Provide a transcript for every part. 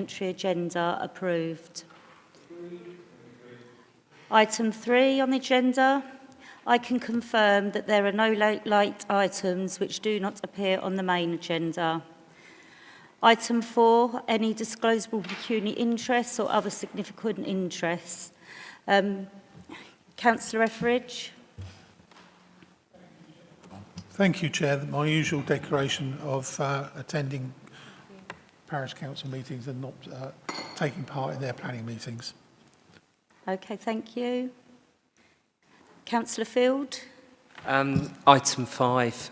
supplementary agenda approved. Item 3 on the agenda. I can confirm that there are no late items which do not appear on the main agenda. Item 4, any disclosable pecuniary interests or other significant interests. Councillor Etheridge. Thank you, Chair. My usual declaration of attending parish council meetings and not taking part in their planning meetings. Okay, thank you. Councillor Field. Item 5.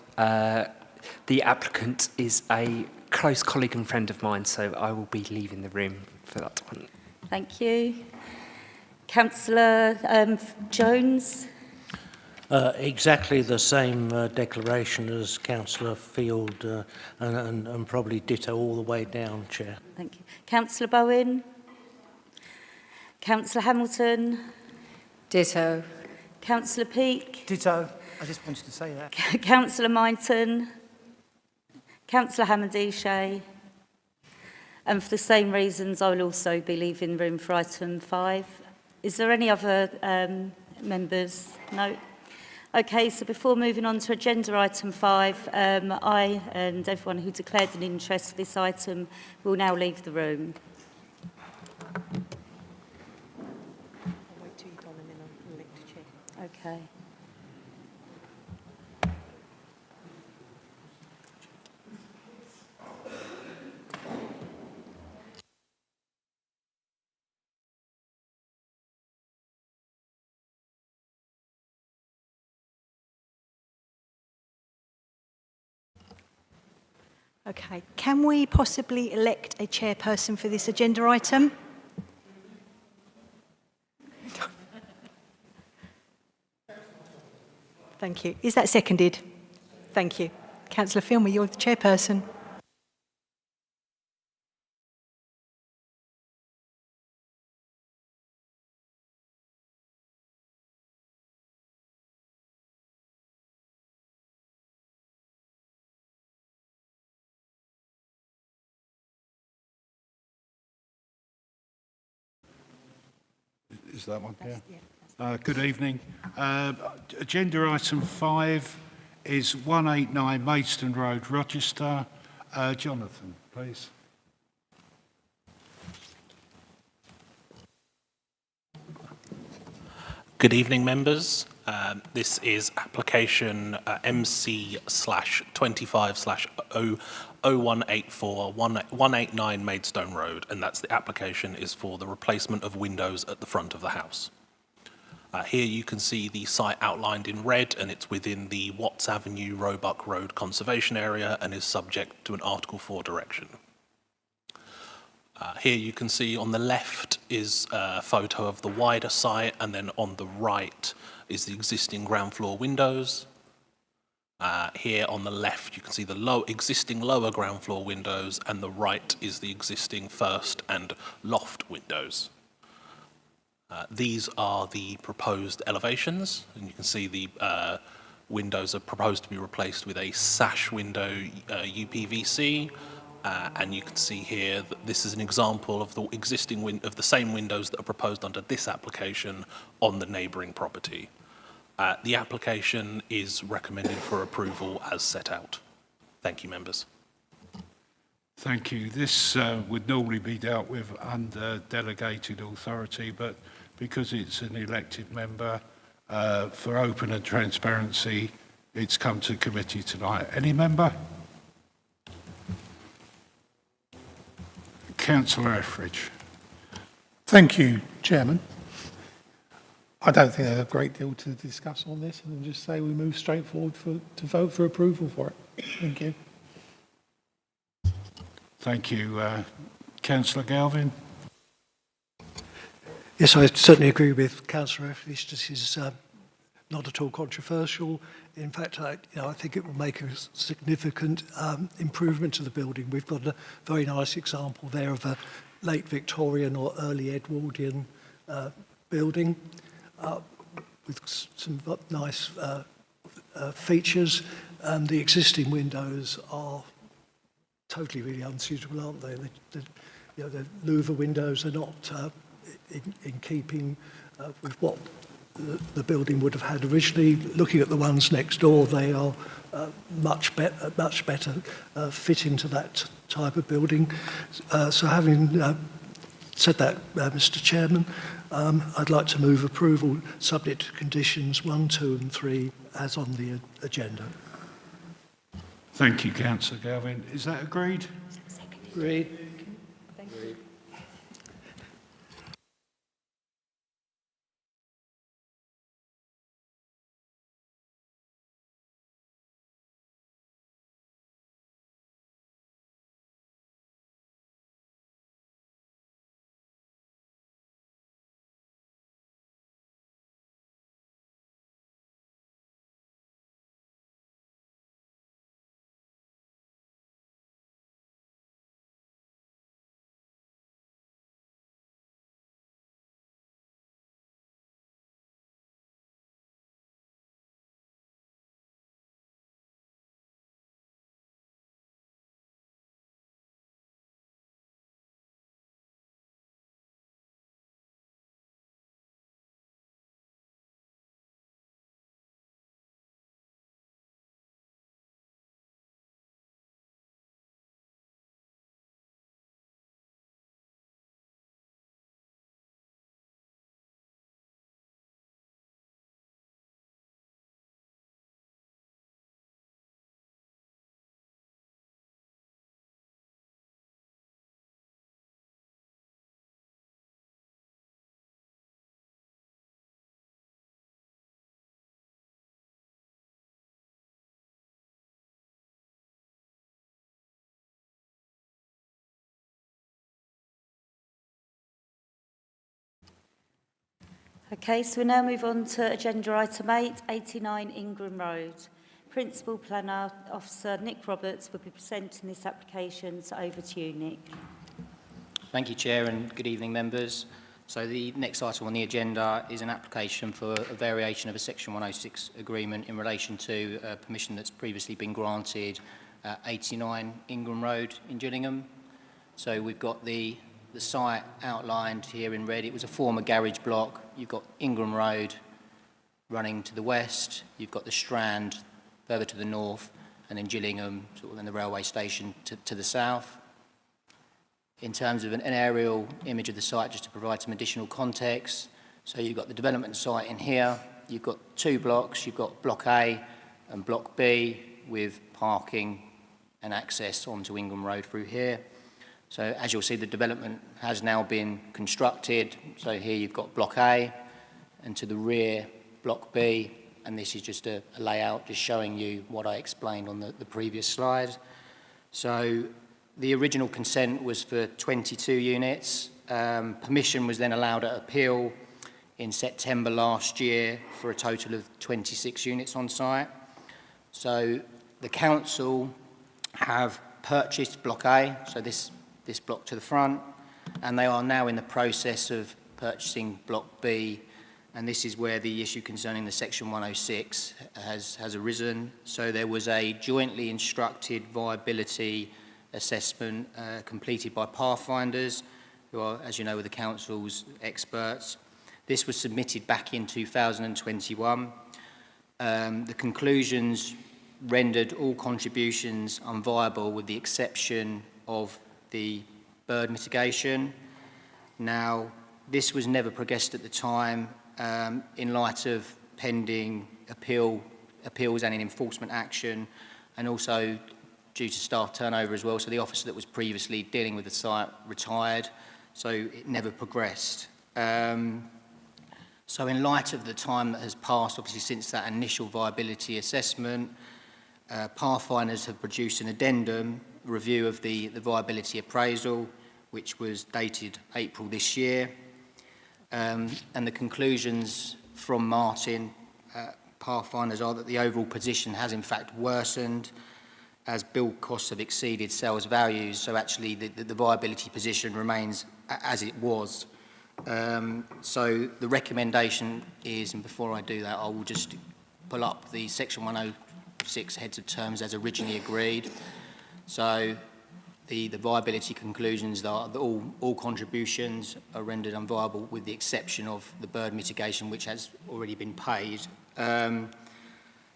The applicant is a close colleague and friend of mine, so I will be leaving the room for that one. Thank you. Councillor Jones. Exactly the same declaration as Councillor Field and probably ditto all the way down, Chair. Thank you. Councillor Bowen. Councillor Hamilton. Ditto. Councillor Peake. Ditto. I just wanted to say that. Councillor Mighton. Councillor Hamadishe. And for the same reasons, I will also be leaving the room for item 5. Is there any other members? No. Okay, so before moving on to agenda item 5, I and everyone who declared an interest for this item will now leave the room. I'll wait till you've gone and then I'll elect a chair. Okay. Okay, can we possibly elect a chairperson for this agenda item? Thank you. Is that seconded? Thank you. Councillor Filmer, you're the chairperson. Is that one? Yeah. Good evening. Agenda item 5 is 189 Maidstone Road, Rochester. Jonathan, please. Good evening, members. This is application MC/25/0184 189 Maidstone Road, and that's the application is for the replacement of windows at the front of the house. Here you can see the site outlined in red, and it's within the Watts Avenue Roebuck Road Conservation Area and is subject to an Article 4 direction. Here you can see on the left is a photo of the wider site, and then on the right is the existing ground floor windows. Here on the left you can see the existing lower ground floor windows, and the right is the existing first and loft windows. These are the proposed elevations, and you can see the windows are proposed to be replaced with a sash window UPVC. And you can see here that this is an example of the existing of the same windows that are proposed under this application on the neighbouring property. The application is recommended for approval as set out. Thank you, members. Thank you. This would normally be dealt with under delegated authority, but because it's an elected member, for open and transparency, it's come to committee tonight. Any member? Councillor Etheridge. Thank you, Chairman. I don't think there's a great deal to discuss on this, and just say we move straight forward to vote for approval for it. Thank you. Thank you. Councillor Galvin. Yes, I certainly agree with Councillor Etheridge. This is not at all controversial. In fact, I think it will make a significant improvement to the building. We've got a very nice example there of a late Victorian or early Edwardian building with some nice features. The existing windows are totally really unsuitable, aren't they? the louver windows are not in keeping with what the building would have had originally. Looking at the ones next door, they are much better fit into that type of building. So having said that, Mr. Chairman, I'd like to move approval subject to conditions 1, 2 and 3 as on the agenda. Thank you, Councillor Galvin. Is that agreed? Agreed. Thank you. Okay, so we now move on to agenda item 8, 89 Ingram Road. Principal Planner Officer Nick Roberts will be presenting this application, so over to you, Nick. Thank you, Chair, and good evening, members. So the next item on the agenda is an application for a variation of a Section 106 agreement in relation to permission that's previously been granted at 89 Ingram Road in Gillingham. So we've got the site outlined here in red. It was a former garage block. You've got Ingram Road running to the west. You've got the Strand further to the north, and then Gillingham, sort of in the railway station to the south. In terms of an aerial image of the site, just to provide some additional context. So you've got the development site in here. You've got two blocks. You've got Block A and Block B with parking and access onto Ingram Road through here. So as you'll see, the development has now been constructed. So here you've got Block A, and to the rear, Block B, and this is just a layout just showing you what I explained on the previous slide. So the original consent was for 22 units. Permission was then allowed at appeal in September last year for a total of 26 units on site. So the council have purchased Block A, so this block to the front, and they are now in the process of purchasing Block B, and this is where the issue concerning the Section 106 has arisen. So there was a jointly instructed viability assessment completed by pathfinders, who are, as you know, the council's experts. This was submitted back in 2021. The conclusions rendered all contributions unviable with the exception of the bird mitigation. Now, this was never progressed at the time in light of pending appeals and in enforcement action, and also due to staff turnover as well. So the officer that was previously dealing with the site retired, so it never progressed. So in light of the time that has passed, obviously since that initial viability assessment, pathfinders have produced an addendum review of the viability appraisal, which was dated April this year. And the conclusions from Martin pathfinders are that the overall position has in fact worsened as build costs have exceeded sales values, so actually the viability position remains as it was. So the recommendation is, and before I do that, I will just pull up the Section 106 heads of terms as originally agreed. So the viability conclusions are that all contributions are rendered unviable with the exception of the bird mitigation, which has already been paid.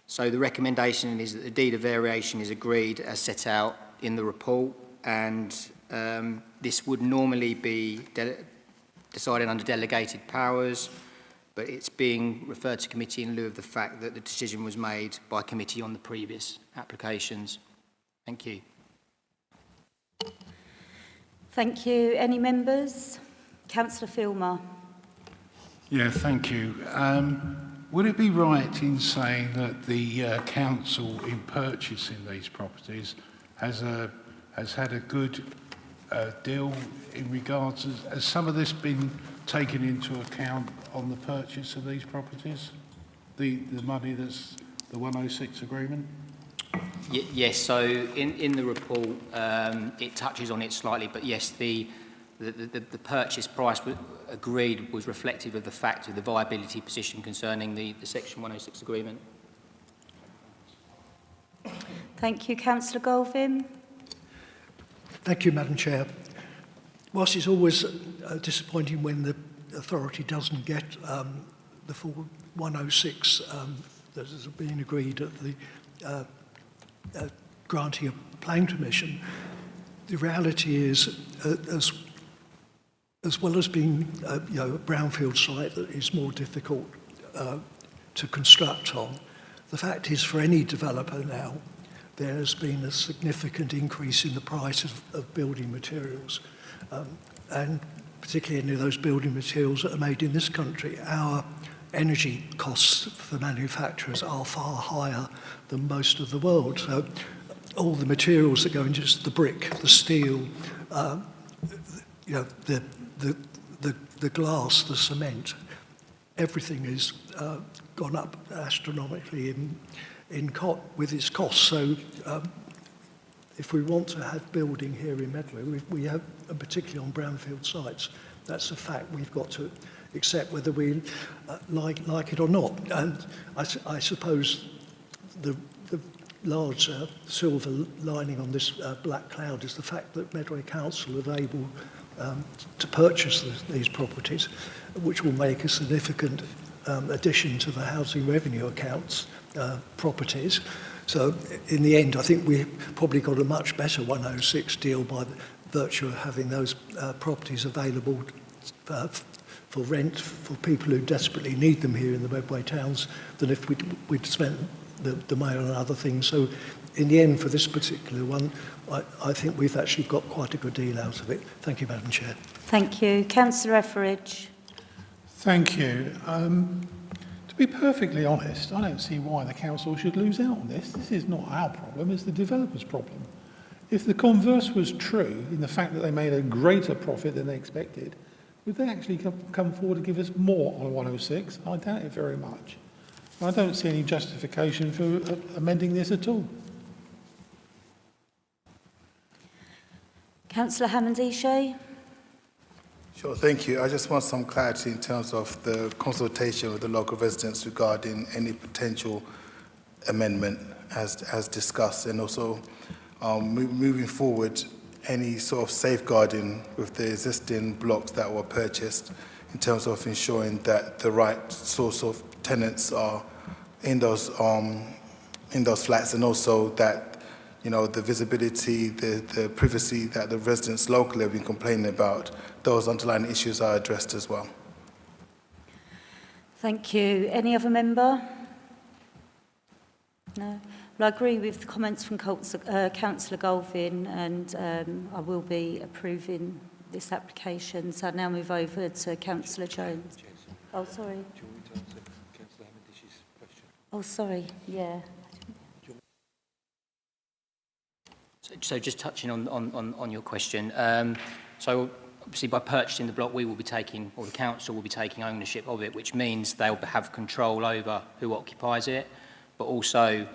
So the recommendation is that the deed of variation is agreed as set out in the report, and this would normally be decided under delegated powers, but it's being referred to committee in lieu of the fact that the decision was made by committee on the previous applications. Thank you. Thank you. Any members? Councillor Filmer. Yeah, thank you. Would it be right in saying that the council in purchasing these properties has had a good deal in regards to, has some of this been taken into account on the purchase of these properties? The money that's the 106 agreement? Yes, so in the report it touches on it slightly, but yes, the purchase price agreed was reflective of the fact of the viability position concerning the Section 106 agreement. Thank you. Councillor Golvin. Thank you, Madam Chair. Whilst it's always disappointing when the authority doesn't get the full 106 that has been agreed at the granting of planning permission, the reality is, as well as being a brownfield site that is more difficult to construct on, the fact is for any developer now, there has been a significant increase in the price of building materials, and particularly any of those building materials that are made in this country. Our energy costs for manufacturers are far higher than most of the world. So all the materials that go into the brick, the steel, the glass, the cement, everything has gone up astronomically with its costs. So if we want to have building here in Medway, we have, and particularly on brownfield sites, that's a fact we've got to accept whether we like it or not. And I suppose the large silver lining on this black cloud is the fact that Medway Council are able to purchase these properties, which will make a significant addition to the housing revenue accounts properties. So in the end, I think we probably got a much better 106 deal by virtue of having those properties available for rent for people who desperately need them here in the Medway towns than if we'd spent the money on other things. So in the end, for this particular one, I think we've actually got quite a good deal out of it. Thank you, Madam Chair. Thank you. Councillor Etheridge. Thank you. To be perfectly honest, I don't see why the council should lose out on this. This is not our problem, it's the developer's problem. If the converse was true, in the fact that they made a greater profit than they expected, would they actually come forward and give us more on 106? I doubt it very much. I don't see any justification for amending this at all. Councillor Hammond-Eshay. Sure, thank you. I just want some clarity in terms of the consultation with the local residents regarding any potential amendment as discussed, and also moving forward, any sort of safeguarding with the existing blocks that were purchased in terms of ensuring that the right source of tenants are in those flats, and also that the visibility, the privacy that the residents locally have been complaining about, those underlying issues are addressed as well. Thank you. Any other member? No. Well, I agree with the comments from Councillor Golvin, and I will be approving this application. So I now move over to Councillor Jones. Oh, sorry. Oh, sorry. Yeah. So just touching on your question, so obviously by purchasing the block, we will be taking, or the council will be taking ownership of it, which means they'll have control over who occupies it, but also,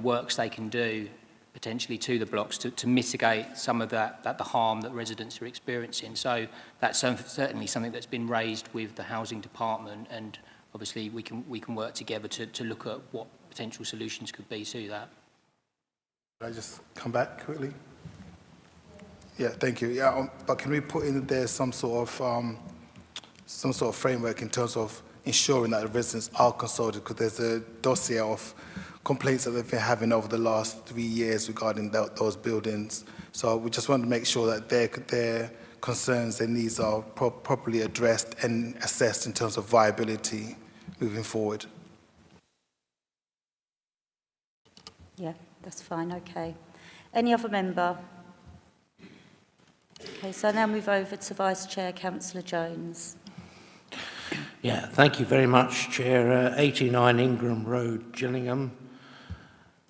works they can do potentially to the blocks to mitigate some of the harm that residents are experiencing. So that's certainly something that's been raised with the housing department, and obviously we can work together to look at what potential solutions could be to that. Could I just come back quickly? Yeah, thank you. Yeah, but can we put in there some sort of framework in terms of ensuring that the residents are consulted? Because there's a dossier of complaints that they've been having over the last 3 years regarding those buildings. So we just want to make sure that their concerns, their needs are properly addressed and assessed in terms of viability moving forward. Yeah, that's fine, okay. Any other member? Okay, so I now move over to Vice Chair, Councillor Jones. Yeah, thank you very much, Chair. 89 Ingram Road, Gillingham.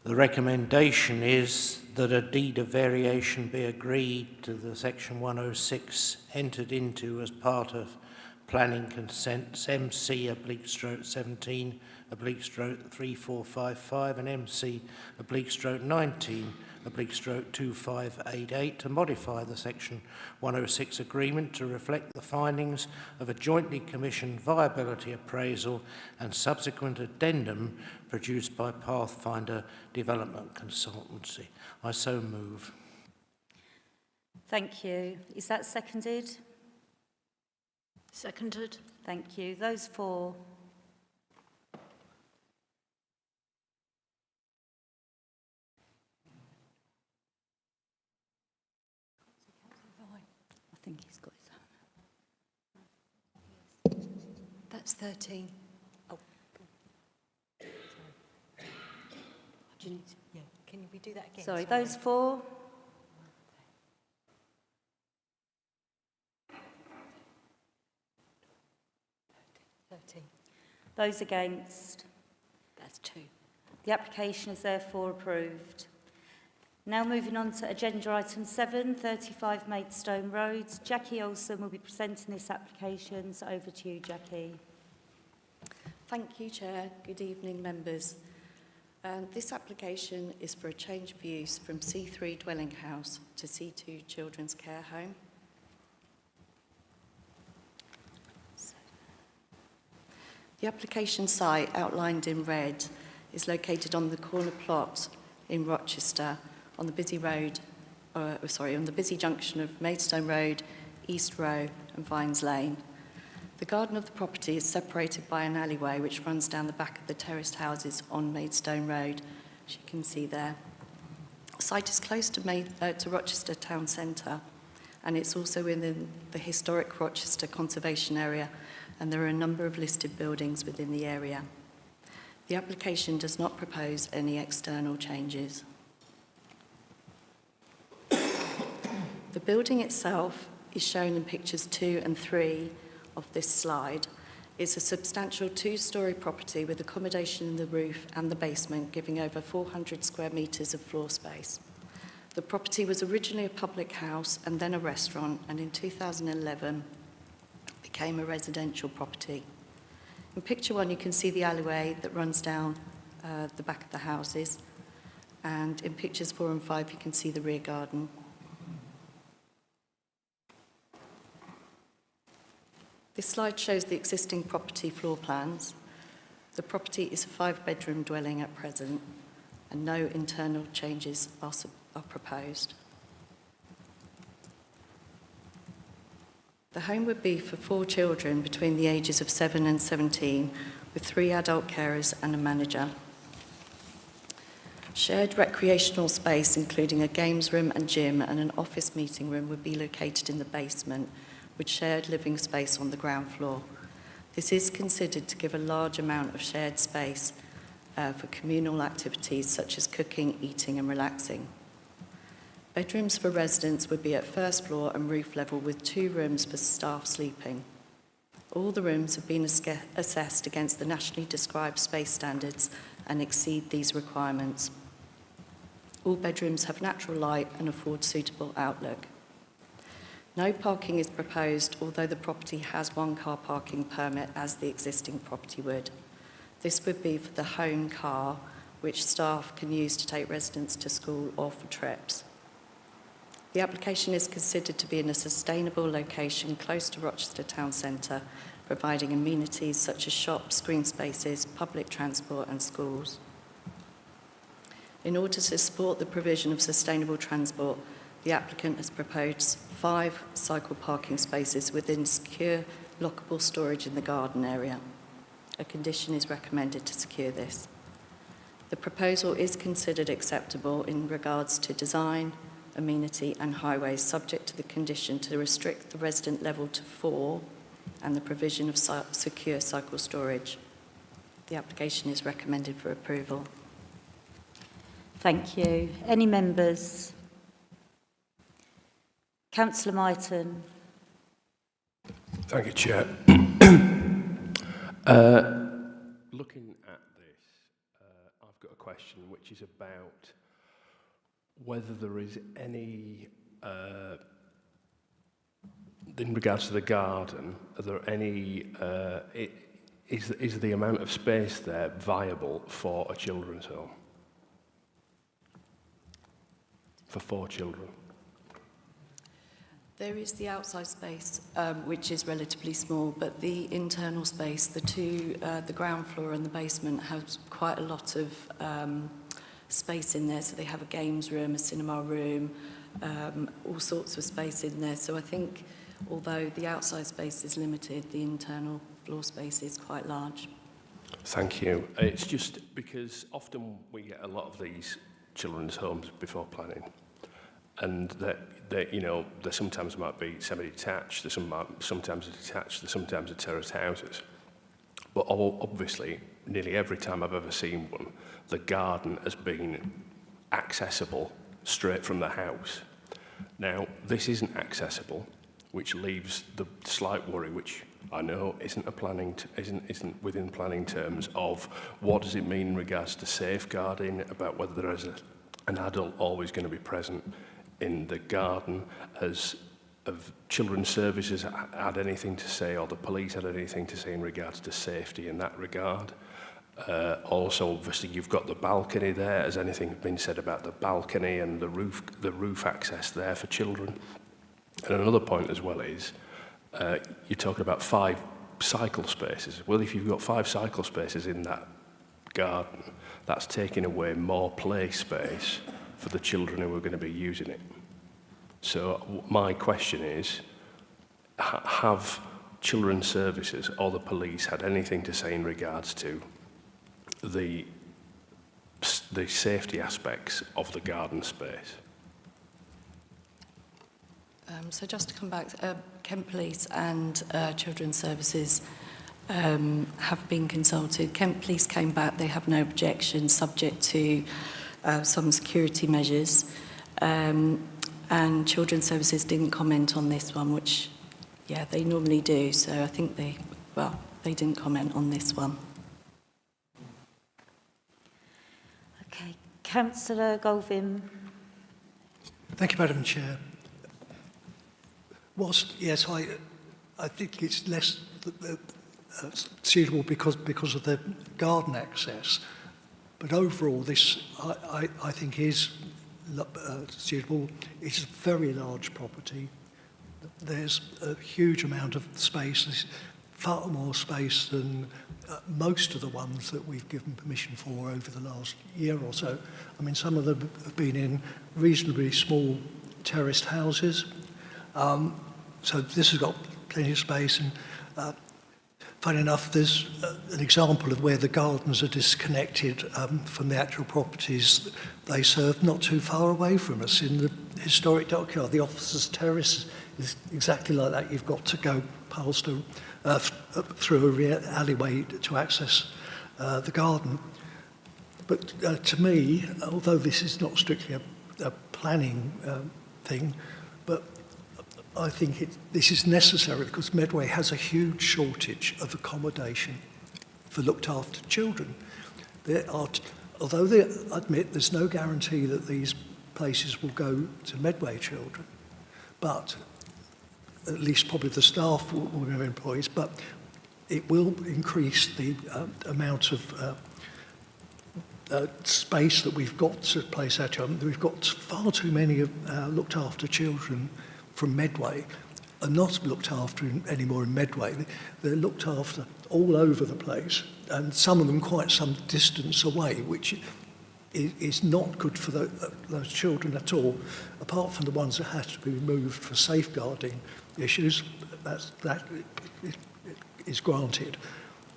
The recommendation is that a deed of variation be agreed to the Section 106 entered into as part of planning consents MC/17/3455 and MC/19/2588 to modify the Section 106 agreement to reflect the findings of a jointly commissioned viability appraisal and subsequent addendum produced by Pathfinder Development Consultancy. I so move. Thank you. Is that seconded? Seconded. Thank you. Those for? I think he's got his hand. That's 13. Oh. Do you need to, yeah. Can we do that again? Sorry, those for? Those against? That's 2. The application is therefore approved. Now moving on to agenda item 7, 35 Maidstone Road. Jackie Olsen will be presenting this application. So over to you, Jackie. Thank you, Chair. Good evening, members. This application is for a change of use from C3 dwelling house to C2 children's care home. The application site, outlined in red, is located on the corner plot in Rochester on the busy road, on the busy junction of Maidstone Road, East Row and Vines Lane. The garden of the property is separated by an alleyway which runs down the back of the terraced houses on Maidstone Road, as you can see there. The site is close to Rochester Town Centre, and it's also within the historic Rochester Conservation Area, and there are a number of listed buildings within the area. The application does not propose any external changes. The building itself is shown in pictures 2 and 3 of this slide. It's a substantial 2-storey property with accommodation in the roof and the basement, giving over 400 square metres of floor space. The property was originally a public house and then a restaurant, and in 2011 became a residential property. In picture 1, you can see the alleyway that runs down the back of the houses, and in pictures 4 and 5, you can see the rear garden. This slide shows the existing property floor plans. The property is a 5-bedroom dwelling at present, and no internal changes are proposed. The home would be for 4 children between the ages of 7 and 17, with 3 adult carers and a manager. Shared recreational space, including a games room and gym and an office meeting room, would be located in the basement, with shared living space on the ground floor. This is considered to give a large amount of shared space for communal activities such as cooking, eating and relaxing. Bedrooms for residents would be at first floor and roof level, with 2 rooms for staff sleeping. All the rooms have been assessed against the nationally described space standards and exceed these requirements. All bedrooms have natural light and afford suitable outlook. No parking is proposed, although the property has 1 car parking permit, as the existing property would. This would be for the home car, which staff can use to take residents to school or for trips. The application is considered to be in a sustainable location close to Rochester Town Centre, providing amenities such as shops, green spaces, public transport and schools. In order to support the provision of sustainable transport, the applicant has proposed 5 cycle parking spaces within secure, lockable storage in the garden area. A condition is recommended to secure this. The proposal is considered acceptable in regards to design, amenity and highways, subject to the condition to restrict the resident level to 4 and the provision of secure cycle storage. The application is recommended for approval. Thank you. Any members? Councillor Maidstone. Thank you, Chair. Looking at this, I've got a question which is about whether there is any, in regards to the garden, are there any, is the amount of space there viable for a children's home? For 4 children? There is the outside space, which is relatively small, but the internal space, the ground floor and the basement, has quite a lot of space in there. So they have a games room, a cinema room, all sorts of space in there. So I think, although the outside space is limited, the internal floor space is quite large. Thank you. It's just because often we get a lot of these children's homes before planning, and that you know, there sometimes might be semi-detached, there's sometimes detached, there's sometimes terraced houses. But obviously, nearly every time I've ever seen one, the garden has been accessible straight from the house. Now, this isn't accessible, which leaves the slight worry, which I know isn't within planning terms, of what does it mean in regards to safeguarding, about whether there is an adult always going to be present in the garden. Have children's services had anything to say, or the police had anything to say in regards to safety in that regard? Also, obviously, you've got the balcony there. Has anything been said about the balcony and the roof access there for children? And another point as well is, you're talking about 5 cycle spaces. Well, if you've got 5 cycle spaces in that garden, that's taking away more play space for the children who are going to be using it. So my question is, have children's services or the police had anything to say in regards to the safety aspects of the garden space? So just to come back, Kent Police and Children's Services have been consulted. Kent Police came back, they have no objection, subject to some security measures. And Children's Services didn't comment on this one, which, yeah, they normally do. So I think they didn't comment on this one. Okay. Councillor Golvin. Thank you, Madam Chair. Whilst, yes, I think it's less suitable because of the garden access, but overall this I think is suitable. It's a very large property. There's a huge amount of space. There's far more space than most of the ones that we've given permission for over the last year or so. I mean, some of them have been in reasonably small terraced houses. So this has got plenty of space, and funny enough, there's an example of where the gardens are disconnected from the actual properties they serve, not too far away from us in the historic dockyard. The officers' terrace is exactly like that. You've got to go past through a alleyway to access the garden. But to me, although this is not strictly a planning thing, but I think this is necessary because Medway has a huge shortage of accommodation for looked after children. Although they admit there's no guarantee that these places will go to Medway children, but at least probably the staff will have employees, but it will increase the amount of space that we've got to place our children. We've got far too many looked after children from Medway are not looked after anymore in Medway. They're looked after all over the place, and some of them quite some distance away, which is not good for those children at all, apart from the ones that have to be removed for safeguarding issues. That is granted.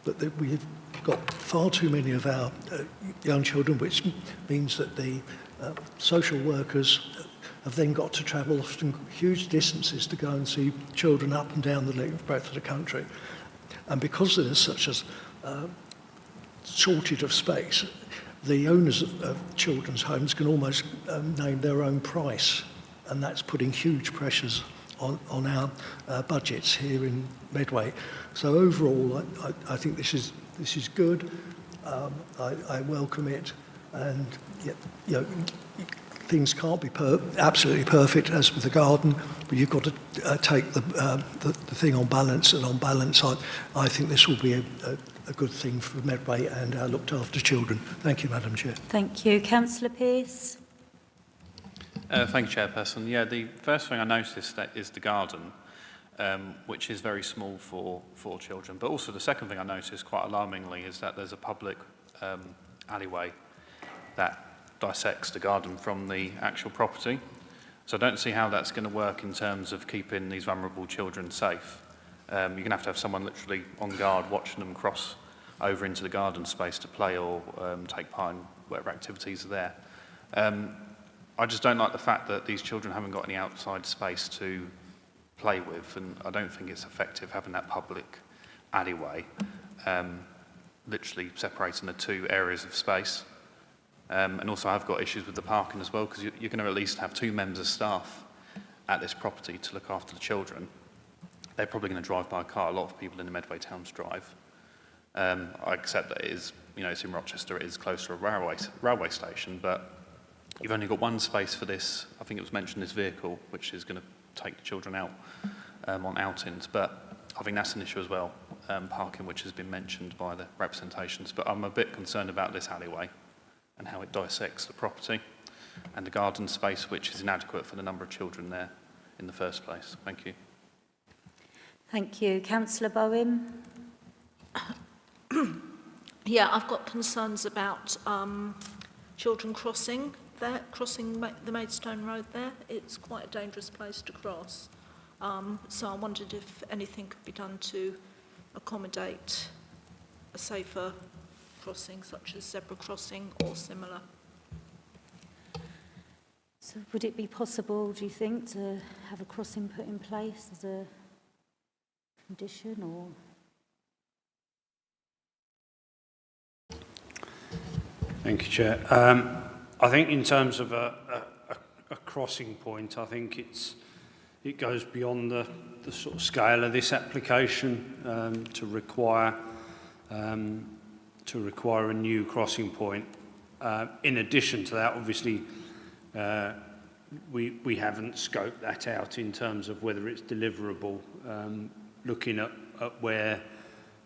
But that we've got far too many of our young children, which means that the social workers have then got to travel often huge distances to go and see children up and down the length and breadth of the country. And because there's such a shortage of space, the owners of children's homes can almost name their own price, and that's putting huge pressures on our budgets here in Medway. So overall, I think this is good. I welcome it, and things can't be absolutely perfect, as with the garden, but you've got to take the thing on balance, and on balance, I think this will be a good thing for Medway and our looked after children. Thank you, Madam Chair. Thank you. Councillor Pearce. Thank you, Chairperson. Yeah, the first thing I noticed is the garden, which is very small for children. But also the second thing I noticed, quite alarmingly, is that there's a public alleyway that dissects the garden from the actual property. So I don't see how that's going to work in terms of keeping these vulnerable children safe. You're going to have someone literally on guard watching them cross over into the garden space to play or take part in whatever activities are there. I just don't like the fact that these children haven't got any outside space to play with, and I don't think it's effective having that public alleyway literally separating the two areas of space. And also I've got issues with the parking as well, because you're going to at least have 2 members of staff at this property to look after the children. They're probably going to drive by car. A lot of people in the Medway towns drive. I accept that it is, it's in Rochester, it is close to a railway station, but you've only got one space for this. I think it was mentioned, this vehicle, which is going to take the children out on outings, but I think that's an issue as well, parking, which has been mentioned by the representations. But I'm a bit concerned about this alleyway and how it dissects the property, and the garden space, which is inadequate for the number of children there in the first place. Thank you. Thank you. Councillor Bowen. Yeah, I've got concerns about children crossing the Maidstone Road there. It's quite a dangerous place to cross. So I wondered if anything could be done to accommodate a safer crossing, such as zebra crossing or similar. So would it be possible, do you think, to have a crossing put in place as a condition, or? Thank you, Chair. I think in terms of a crossing point, I think it goes beyond the sort of scale of this application to require a new crossing point. In addition to that, obviously, we haven't scoped that out in terms of whether it's deliverable. Looking at where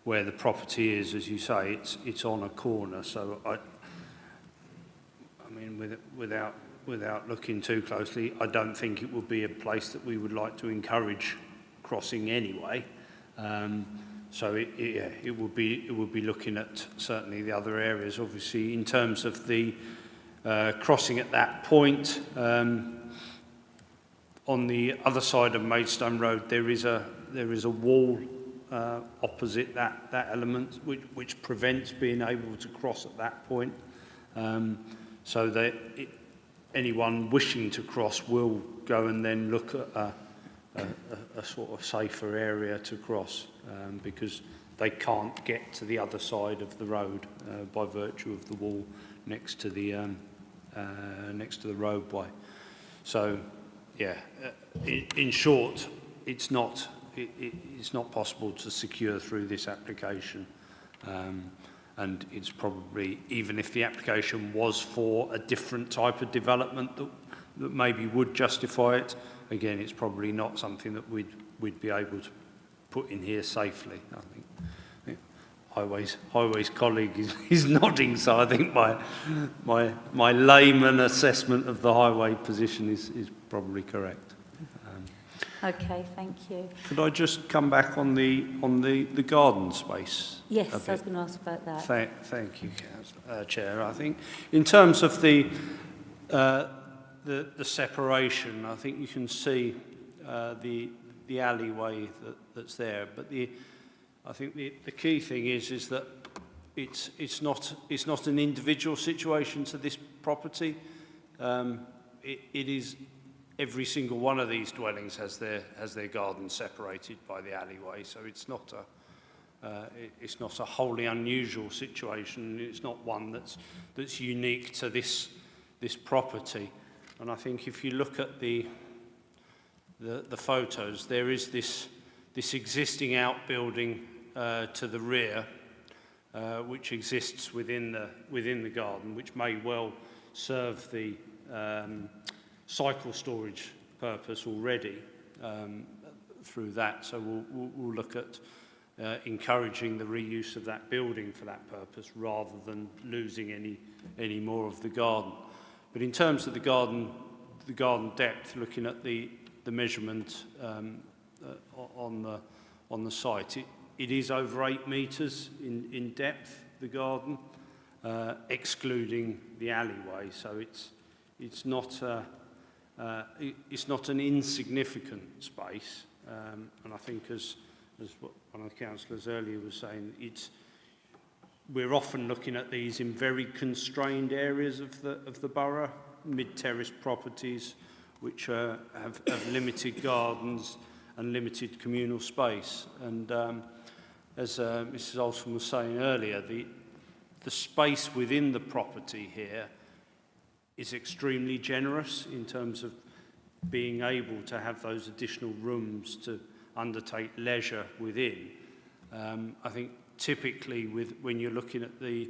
the property is, as you say, it's on a corner. So I mean, without looking too closely, I don't think it would be a place that we would like to encourage crossing anyway. So it would be looking at certainly the other areas. Obviously, in terms of the crossing at that point, on the other side of Maidstone Road, there is a wall opposite that element, which prevents being able to cross at that point. So that anyone wishing to cross will go and then look at a sort of safer area to cross, because they can't get to the other side of the road by virtue of the wall next to the roadway. So, yeah, in short, it's not possible to secure through this application. And it's probably, even if the application was for a different type of development that maybe would justify it, again, it's probably not something that we'd be able to put in here safely. I think Highways colleague is nodding, so I think my layman assessment of the highway position is probably correct. Okay, thank you. Could I just come back on the garden space? Yes, a I was bit? going to ask about that. Thank you, Chair. I think in terms of the separation, I think you can see the alleyway that's there. But I think the key thing is that it's not an individual situation to this property. It is every single one of these dwellings has their garden separated by the alleyway. So it's not a wholly unusual situation. It's not one that's unique to this property. And I think if you look at the photos, there is this existing outbuilding to the rear, which exists within the garden, which may well serve the cycle storage purpose already through that. So we'll look at encouraging the reuse of that building for that purpose rather than losing any more of the garden. But in terms of the garden depth, looking at the measurement on the site, it is over 8 metres in depth, the garden, excluding the alleyway. So it's not an insignificant space. And I think as one of the councillors earlier was saying, we're often looking at these in very constrained areas of the borough, mid-terrace properties, which have limited gardens and limited communal space. And as Mrs. Olsen was saying earlier, the space within the property here is extremely generous in terms of being able to have those additional rooms to undertake leisure within. I think typically when you're looking at the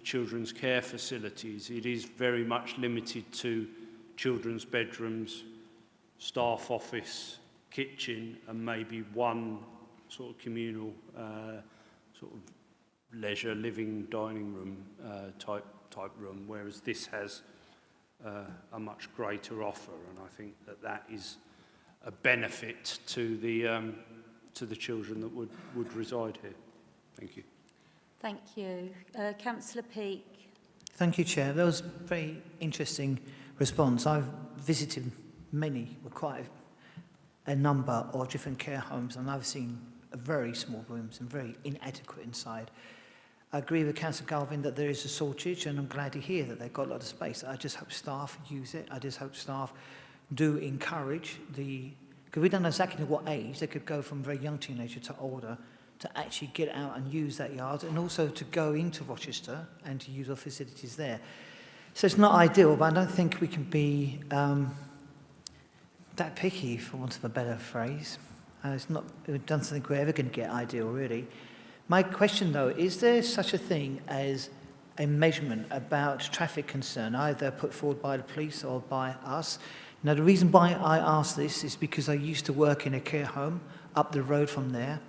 children's care facilities, it is very much limited to children's bedrooms, staff office, kitchen, and maybe one sort of communal sort of leisure living dining room type room, whereas this has a much greater offer, and I think that is a benefit to the children that would reside here. Thank you. Thank you. Councillor Peake. Thank you, Chair. That was a very interesting response. I've visited quite a number of different care homes, and I've seen very small rooms and very inadequate inside. I agree with Councillor Galvin that there is a shortage, and I'm glad to hear that they've got a lot of space. I just hope staff use it. I just hope staff do encourage because we don't know exactly what age. They could go from very young teenager to older to actually get out and use that yard, and also to go into Rochester and to use our facilities there. So it's not ideal, but I don't think we can be that picky, for want of a better phrase. I don't think we're ever going to get ideal, really. My question, though, is there such a thing as a measurement about traffic concern, either put forward by the police or by us? Now, the reason why I ask this is because I used to work in a care home up the road from there,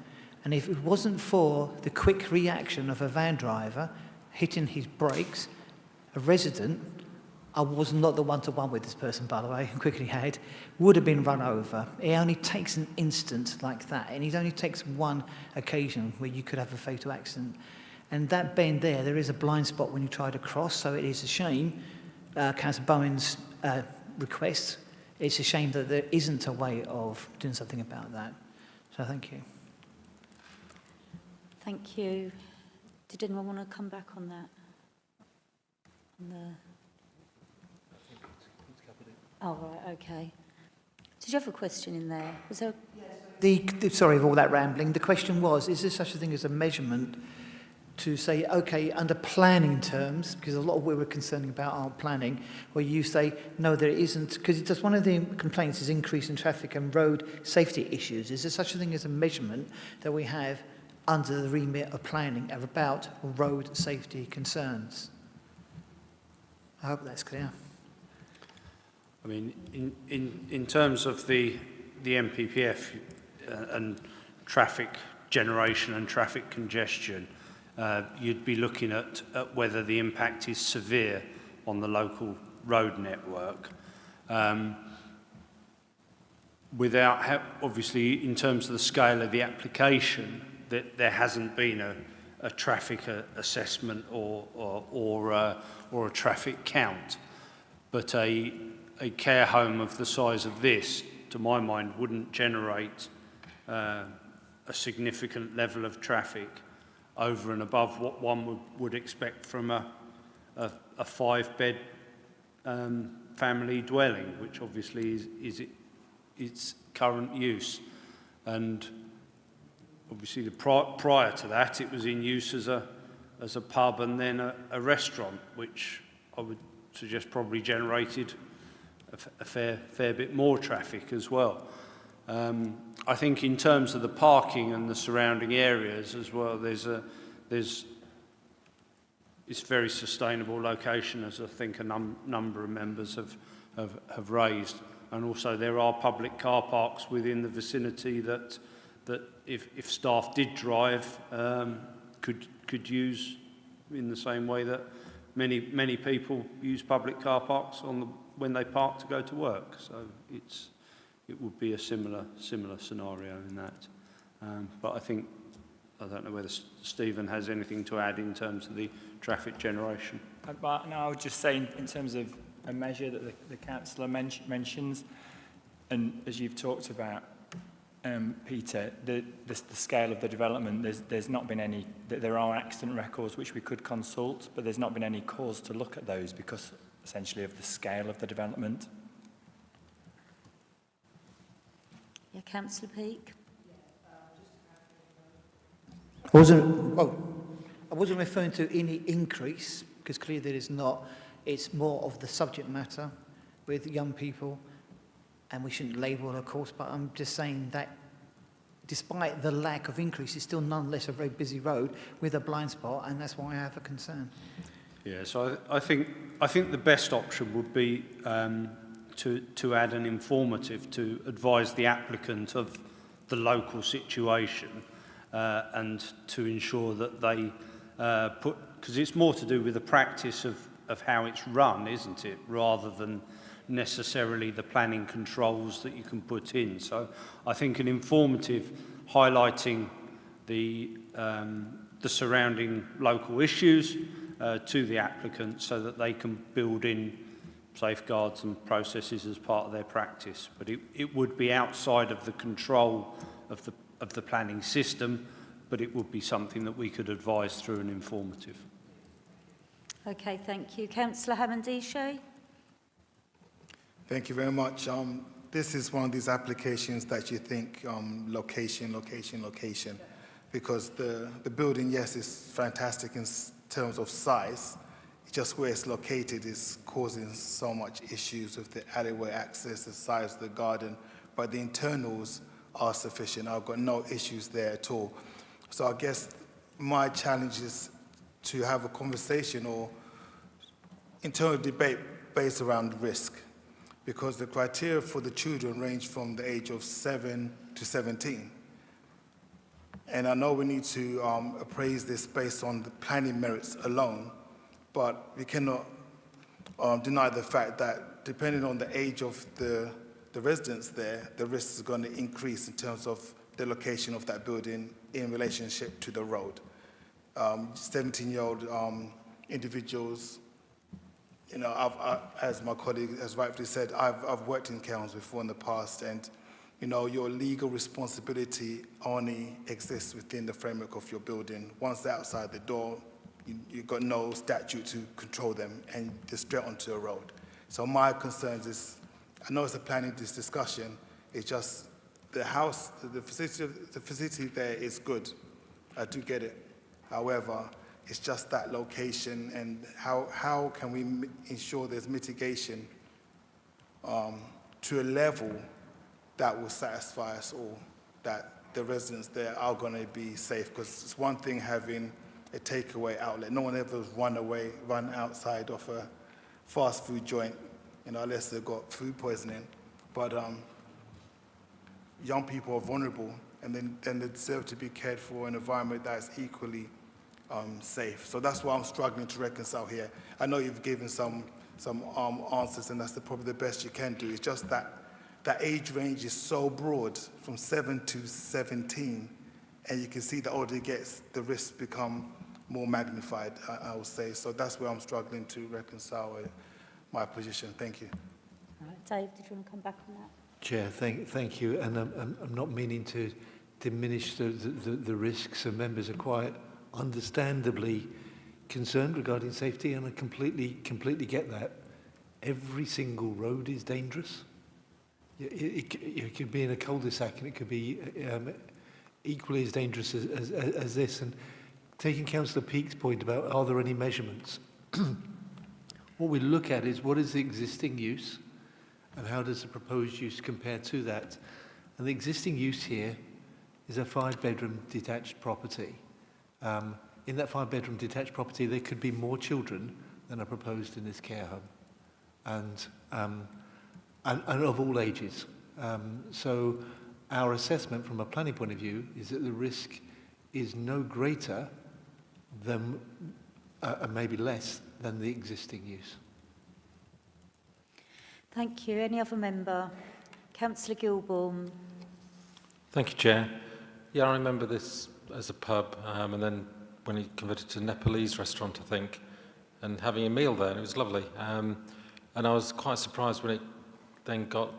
and if it wasn't for the quick reaction of a van driver hitting his brakes, a resident, I was not the one-to-one with this person, by the way, and quickly had, would have been run over. It only takes an instant like that, and it only takes one occasion where you could have a fatal accident. And that bend there is a blind spot when you try to cross, so it is a shame, Councillor Bowen's request, it's a shame that there isn't a way of doing something about that. So thank you. Thank you. Did anyone want to come back on that? Oh, right, okay. Did you have a question in there? Was there? Sorry for all that rambling. The question was, is there such a thing as a measurement to say, okay, under planning terms, because a lot of what we're concerned about are planning, where you say, no, there isn't, because it's just one of the complaints is increase in traffic and road safety issues. Is there such a thing as a measurement that we have under the remit of planning about road safety concerns? I hope that's clear. I mean, in terms of the MPPF and traffic generation and traffic congestion, you'd be looking at whether the impact is severe on the local road network. without, obviously, in terms of the scale of the application, that there hasn't been a traffic assessment or a traffic count. But a care home of the size of this, to my mind, wouldn't generate a significant level of traffic over and above what one would expect from a 5-bed family dwelling, which obviously is its current use. And obviously prior to that, it was in use as a pub and then a restaurant, which I would suggest probably generated a fair bit more traffic as well. I think in terms of the parking and the surrounding areas as well, it's very sustainable location, as I think a number of members have raised. And also there are public car parks within the vicinity that if staff did drive, could use in the same way that many people use public car parks when they park to go to work. So it would be a similar scenario in that. But I don't know whether Stephen has anything to add in terms of the traffic generation. But no, I would just say in terms of a measure that the councillor mentions, and as you've talked about, Peter, the scale of the development, there's not been any, there are accident records which we could consult, but there's not been any cause to look at those because essentially of the scale of the development. Yeah, Councillor Peake. I wasn't referring to any increase, because clearly there is not. It's more of the subject matter with young people, and we shouldn't label, of course, but I'm just saying that despite the lack of increase, it's still nonetheless a very busy road with a blind spot, and that's why I have a concern. Yeah, so I think the best option would be to add an informative to advise the applicant of the local situation and to ensure that they because it's more to do with the practice of how it's run, isn't it, rather than necessarily the planning controls that you can put in. So I think an informative highlighting the surrounding local issues to the applicant so that they can build in safeguards and processes as part of their practice. But it would be outside of the control of the planning system, but it would be something that we could advise through an informative. Okay, thank you. Councillor Hammond-Eshay. Thank you very much. This is one of these applications that you think location, because the building, yes, is fantastic in terms of size. Just where it's located is causing so much issues with the alleyway access, the size of the garden, but the internals are sufficient. I've got no issues there at all. So I guess my challenge is to have a conversation or internal debate based around risk, because the criteria for the children range from the age of 7 to 17. And I know we need to appraise this based on the planning merits alone, but we cannot deny the fact that depending on the age of the residents there, the risk is going to increase in terms of the location of that building in relationship to the road. 17-year-old individuals, you know, as my colleague has rightfully said, I've worked in councils before in the past, and you know, your legal responsibility only exists within the framework of your building. Once they're outside the door, you've got no statute to control them, and they're straight onto a road. So my concerns is, I know it's a planning discussion, it's just the house, the facility there is good. I do get it. However, it's just that location, and how can we ensure there's mitigation to a level that will satisfy us all, that the residents there are going to be safe? Because it's one thing having a takeaway outlet. No one ever run outside of a fast food joint, you know, unless they've got food poisoning. But young people are vulnerable, and then they deserve to be cared for in an environment that is equally safe. So that's why I'm struggling to reconcile here. I know you've given some answers, and that's probably the best you can do. It's just that that age range is so broad, from 7 to 17, and you can see the older it gets, the risks become more magnified, I would say. So that's where I'm struggling to reconcile my position. Thank you. All right, Dave, did you want to come back on that? Chair, thank you. And I'm not meaning to diminish the risks, and members are quite understandably concerned regarding safety, and I completely get that. Every single road is dangerous. It could be in a cul-de-sac, and it could be equally as dangerous as this. And taking Councillor Peake's point about are there any measurements, what we look at is what is the existing use and how does the proposed use compare to that. And the existing use here is a 5-bedroom detached property. In that 5-bedroom detached property, there could be more children than are proposed in this care home, and of all ages. So our assessment from a planning point of view is that the risk is no greater than, maybe less than the existing use. Thank you. Any other member? Councillor Gilbourne. Thank you, Chair. Yeah, I remember this as a pub, and then when he converted to a Nepalese restaurant, I think, and having a meal there, and it was lovely. And I was quite surprised when it then got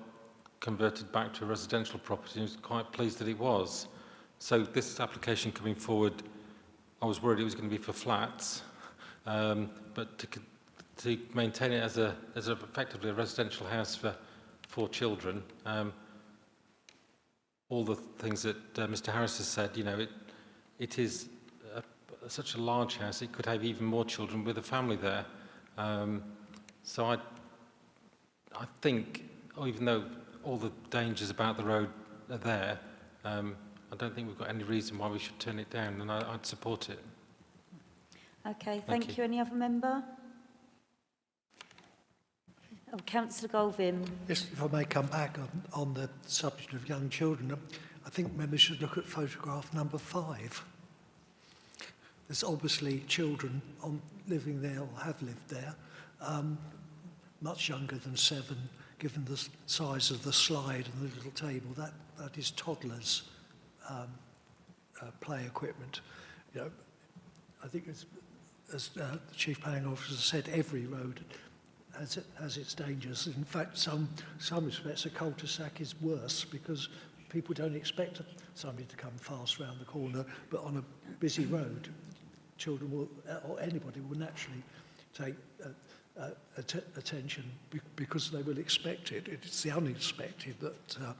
converted back to a residential property. I was quite pleased that it was. So this application coming forward, I was worried it was going to be for flats, but to maintain it as effectively a residential house for 4 children, all the things that Mr. Harris has said, you know, it is such a large house, it could have even more children with a family there. So I think, even though all the dangers about the road are there, I don't think we've got any reason why we should turn it down, and I'd support it. Okay, thank you. Any other member? Oh, Councillor Galvin. Yes, if I may come back on the subject of young children, I think members should look at photograph number 5. There's obviously children living there or have lived there, much younger than 7, given the size of the slide and the little table. That is toddlers' play equipment. You know, I think as the Chief Planning Officer said, every road has its dangers. In fact, some respects a cul-de-sac is worse because people don't expect somebody to come fast round the corner, but on a busy road, children will, or anybody will naturally take attention because they will expect it. It's the unexpected that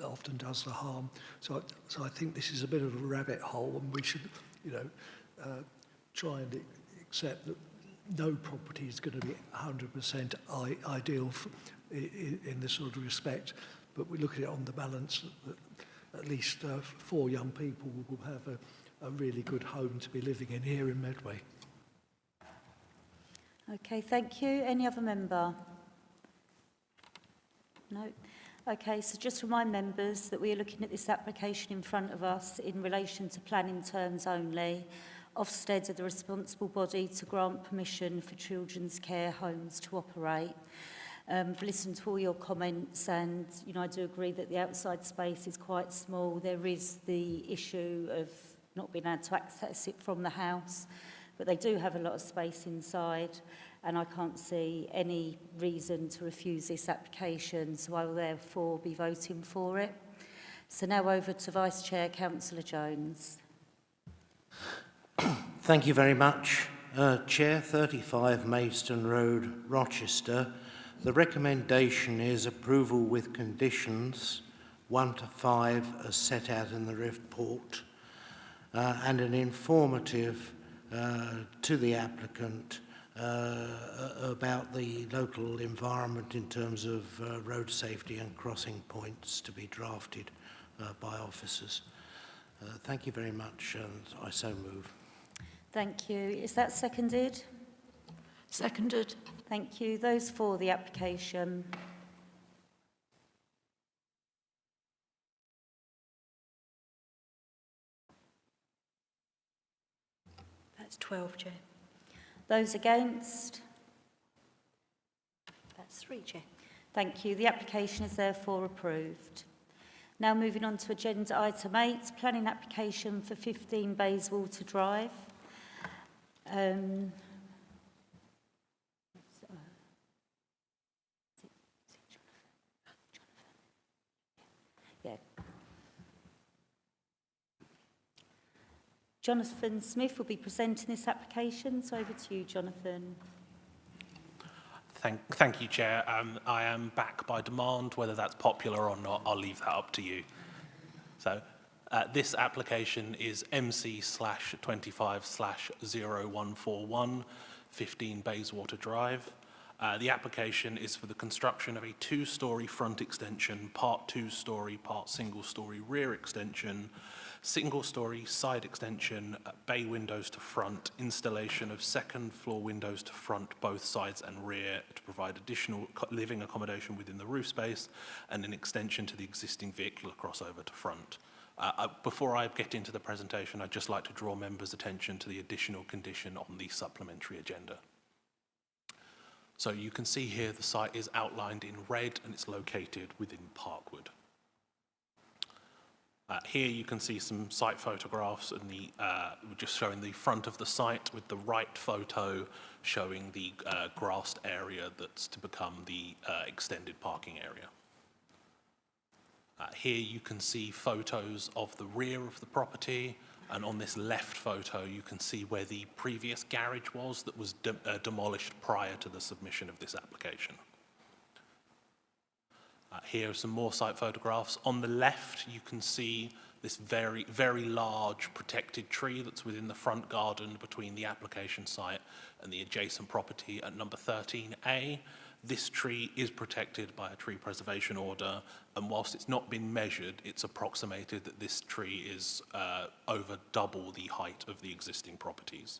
often does the harm. So I think this is a bit of a rabbit hole, and we should, you know, try and accept that no property is going to be 100% ideal in this sort of respect, but we look at it on the balance that at least 4 young people will have a really good home to be living in here in Medway. Okay, thank you. Any other member? No? Okay, so just remind members that we are looking at this application in front of us in relation to planning terms only. Ofsted are the responsible body to grant permission for children's care homes to operate. I've listened to all your comments, and you know, I do agree that the outside space is quite small. There is the issue of not being able to access it from the house, but they do have a lot of space inside, and I can't see any reason to refuse this application, so I will therefore be voting for it. So now over to Vice Chair, Councillor Jones. Thank you very much. Chair, 35 Maidstone Road, Rochester. The recommendation is approval with conditions 1 to 5 as set out in the report, and an informative to the applicant about the local environment in terms of road safety and crossing points to be drafted by officers. Thank you very much, and I so move. Thank you. Is that seconded? Seconded. Thank you. Those for the application? That's 12, Chair. Those against? That's 3, Chair. Thank you. The application is therefore approved. Now moving on to agenda item 8, planning application for 15 Bayswater Drive. Jonathan Smith will be presenting this application, so over to you, Jonathan. Thank you, Chair. I am back by demand. Whether that's popular or not, I'll leave that up to you. So this application is MC/25/0141, 15 Bayswater Drive. The application is for the construction of a 2-storey front extension, part 2-storey, part single-storey rear extension, single-storey side extension, bay windows to front, installation of second-floor windows to front, both sides and rear, to provide additional living accommodation within the roof space, and an extension to the existing vehicular crossover to front. Before I get into the presentation, I'd just like to draw members' attention to the additional condition on the supplementary agenda. So you can see here the site is outlined in red and it's located within Parkwood. Here you can see some site photographs and just showing the front of the site, with the right photo showing the grassed area that's to become the extended parking area. Here you can see photos of the rear of the property, and on this left photo you can see where the previous garage was that was demolished prior to the submission of this application. Here are some more site photographs. On the left, you can see this very, very large protected tree that's within the front garden between the application site and the adjacent property at number 13A. This tree is protected by a tree preservation order, and whilst it's not been measured, it's approximated that this tree is over double the height of the existing properties.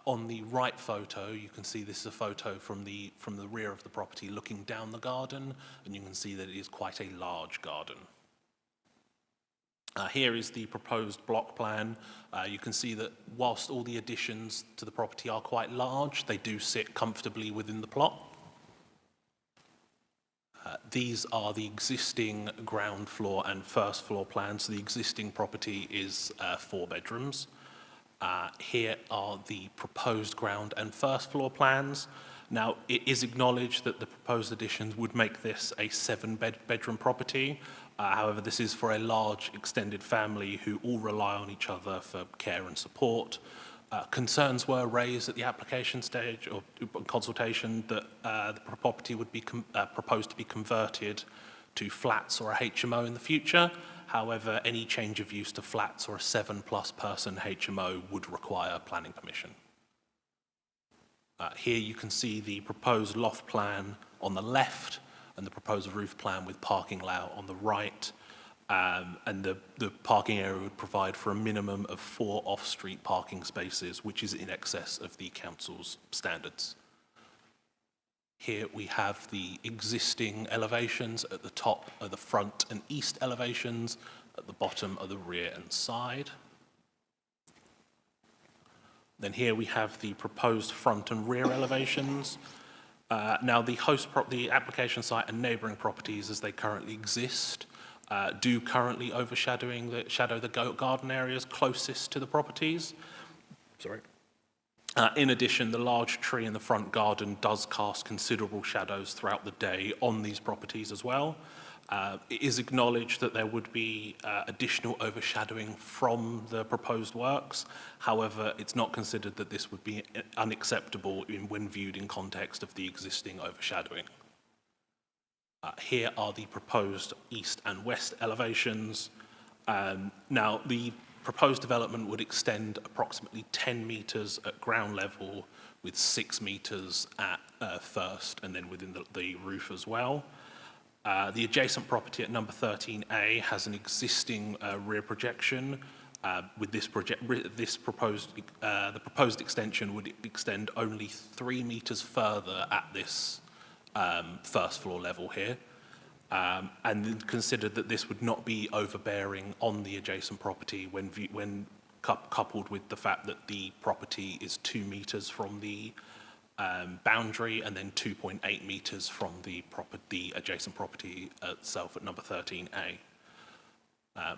On the right photo, you can see this is a photo from the rear of the property looking down the garden, and you can see that it is quite a large garden. Here is the proposed block plan. You can see that whilst all the additions to the property are quite large, they do sit comfortably within the plot. These are the existing ground floor and first floor plans. So the existing property is 4 bedrooms. Here are the proposed ground and first floor plans. Now, it is acknowledged that the proposed additions would make this a 7-bedroom property. However, this is for a large extended family who all rely on each other for care and support. Concerns were raised at the application stage or consultation that the property would be proposed to be converted to flats or a HMO in the future. However, any change of use to flats or a 7+ person HMO would require planning permission. Here you can see the proposed loft plan on the left and the proposed roof plan with parking layout on the right. And the parking area would provide for a minimum of 4 off-street parking spaces, which is in excess of the council's standards. Here we have the existing elevations. At the top are the front and east elevations. At the bottom are the rear and side. Then here we have the proposed front and rear elevations. Now the application site and neighbouring properties as they currently exist do currently shadow the garden areas closest to the properties. Sorry. In addition, the large tree in the front garden does cast considerable shadows throughout the day on these properties as well. It is acknowledged that there would be additional overshadowing from the proposed works. However, it's not considered that this would be unacceptable when viewed in context of the existing overshadowing. Here are the proposed east and west elevations. Now, the proposed development would extend approximately 10 metres at ground level with 6 metres at first and then within the roof as well. The adjacent property at number 13A has an existing rear projection. With the proposed extension would extend only 3 metres further at this first floor level here, and considered that this would not be overbearing on the adjacent property when coupled with the fact that the property is 2 metres from the boundary and then 2.8 metres from the adjacent property itself at number 13A.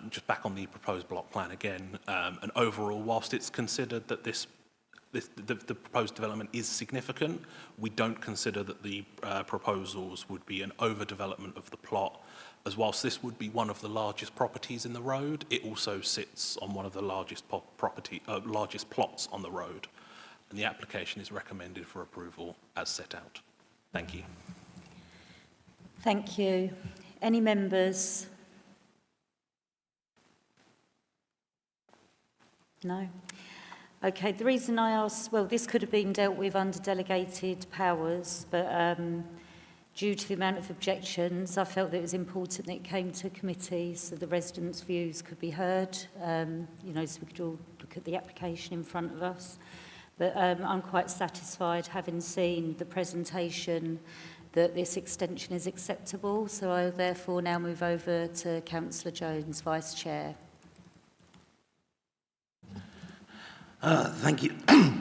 Just back on the proposed block plan again, and overall, whilst it's considered that the proposed development is significant, we don't consider that the proposals would be an overdevelopment of the plot, as whilst this would be one of the largest properties in the road, it also sits on one of the largest largest plots on the road, and the application is recommended for approval as set out. Thank you. Thank you. Any members? No? Okay, the reason I asked, well, this could have been dealt with under delegated powers, but due to the amount of objections, I felt that it was important that it came to committee so the residents' views could be heard, you know, so we could all look at the application in front of us. But I'm quite satisfied, having seen the presentation, that this extension is acceptable, so I therefore now move over to Councillor Jones, Vice Chair. Thank you.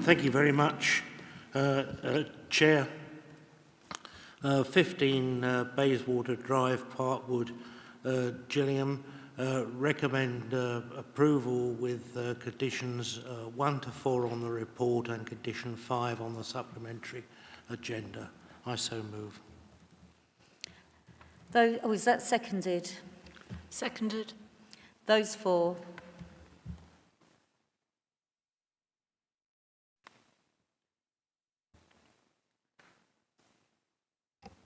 Thank you very much, Chair. 15 Bayswater Drive, Parkwood, Gillingham. Recommend approval with conditions 1 to 4 on the report and condition 5 on the supplementary agenda. I so move. Oh, is that seconded? Seconded. Those for?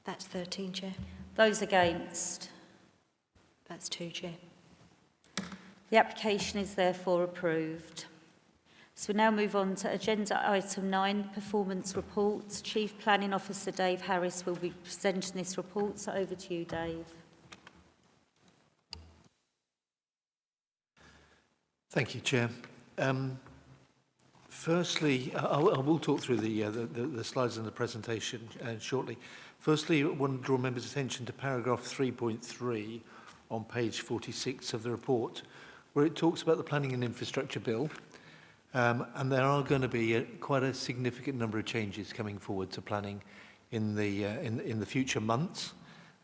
That's 13, Chair. Those against? That's 2, Chair. The application is therefore approved. So we now move on to agenda item 9, performance reports. Chief Planning Officer Dave Harris will be presenting this report. So over to you, Dave. Thank you, Chair. Firstly, I will talk through the slides in the presentation shortly. Firstly, I want to draw members' attention to paragraph 3.3 on page 46 of the report, where it talks about the Planning and Infrastructure Bill, and there are going to be quite a significant number of changes coming forward to planning in the future months.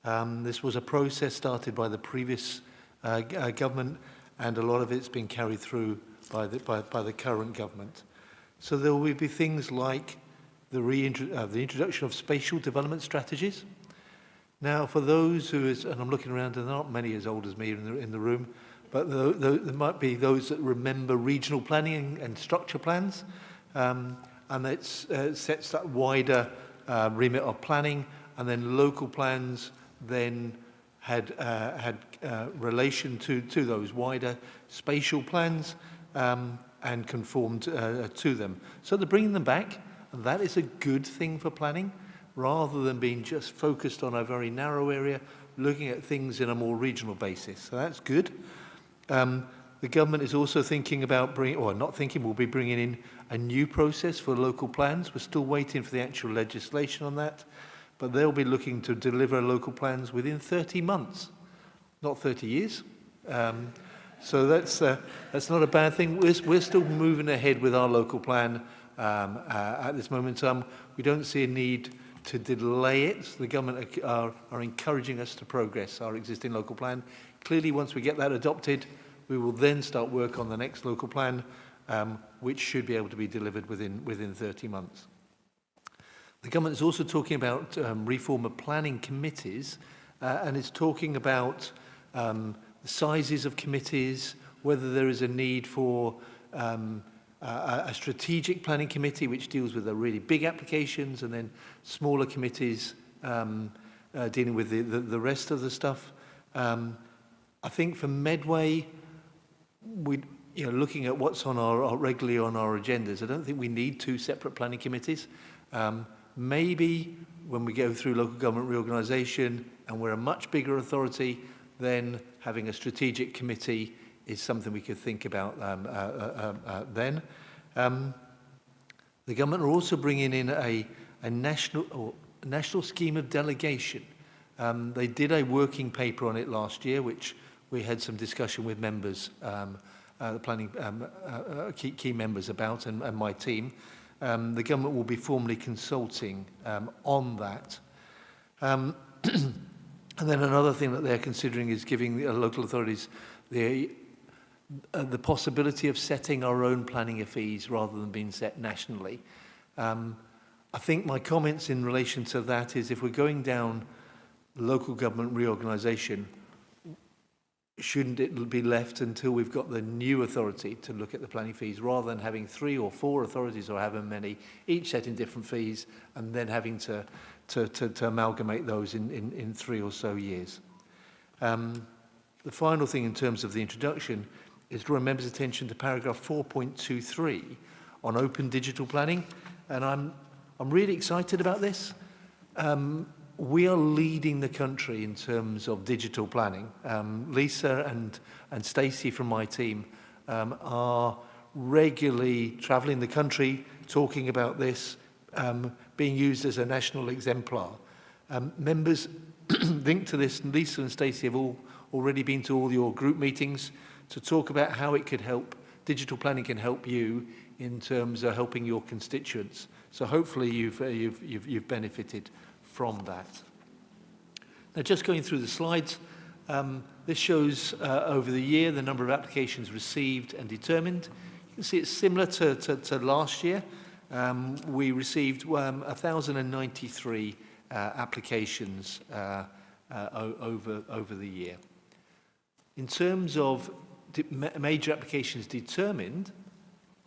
This was a process started by the previous government, and a lot of it's been carried through by the current government. So there will be things like the introduction of spatial development strategies. Now, for those who is, and I'm looking around, and there aren't many as old as me in the room, but there might be those that remember regional planning and structure plans, and it sets that wider remit of planning, and then local plans then had relation to those wider spatial plans and conformed to them. So they're bringing them back. And that is a good thing for planning, rather than being just focused on a very narrow area, looking at things in a more regional basis. So that's good. The government is also thinking about will be bringing in a new process for local plans. We're still waiting for the actual legislation on that, but they'll be looking to deliver local plans within 30 months, not 30 years. So that's not a bad thing. We're still moving ahead with our local plan. At this moment in time, we don't see a need to delay it. The government are encouraging us to progress our existing local plan. Clearly, once we get that adopted, we will then start work on the next local plan, which should be able to be delivered within 30 months. The government is also talking about reform of planning committees, and is talking about the sizes of committees, whether there is a need for a strategic planning committee which deals with the really big applications, and then smaller committees dealing with the rest of the stuff. I think for Medway, looking at what's on regularly on our agendas, I don't think we need 2 separate planning committees. Maybe when we go through local government reorganisation and we're a much bigger authority, then having a strategic committee is something we could think about then. The government are also bringing in a national scheme of delegation. They did a working paper on it last year, which we had some discussion with members, the planning key members about, and my team. the government will be formally consulting on that. And then another thing that they're considering is giving the local authorities the possibility of setting our own planning fees rather than being set nationally. I think my comments in relation to that is if we're going down local government reorganisation, shouldn't it be left until we've got the new authority to look at the planning fees rather than having 3 or 4 authorities or however many, each setting different fees and then having to amalgamate those in 3 or so years. The final thing in terms of the introduction is draw members' attention to paragraph 4.23 on open digital planning, and I'm really excited about this. We are leading the country in terms of digital planning. Lisa and Stacey from my team are regularly travelling the country talking about this, being used as a national exemplar. Members linked to this, Lisa and Stacey have already been to all your group meetings to talk about how it could help, digital planning can help you in terms of helping your constituents. So hopefully you've benefited from that. Now just going through the slides, this shows over the year the number of applications received and determined. You can see it's similar to last year. We received 1,093 applications over the year. In terms of major applications determined,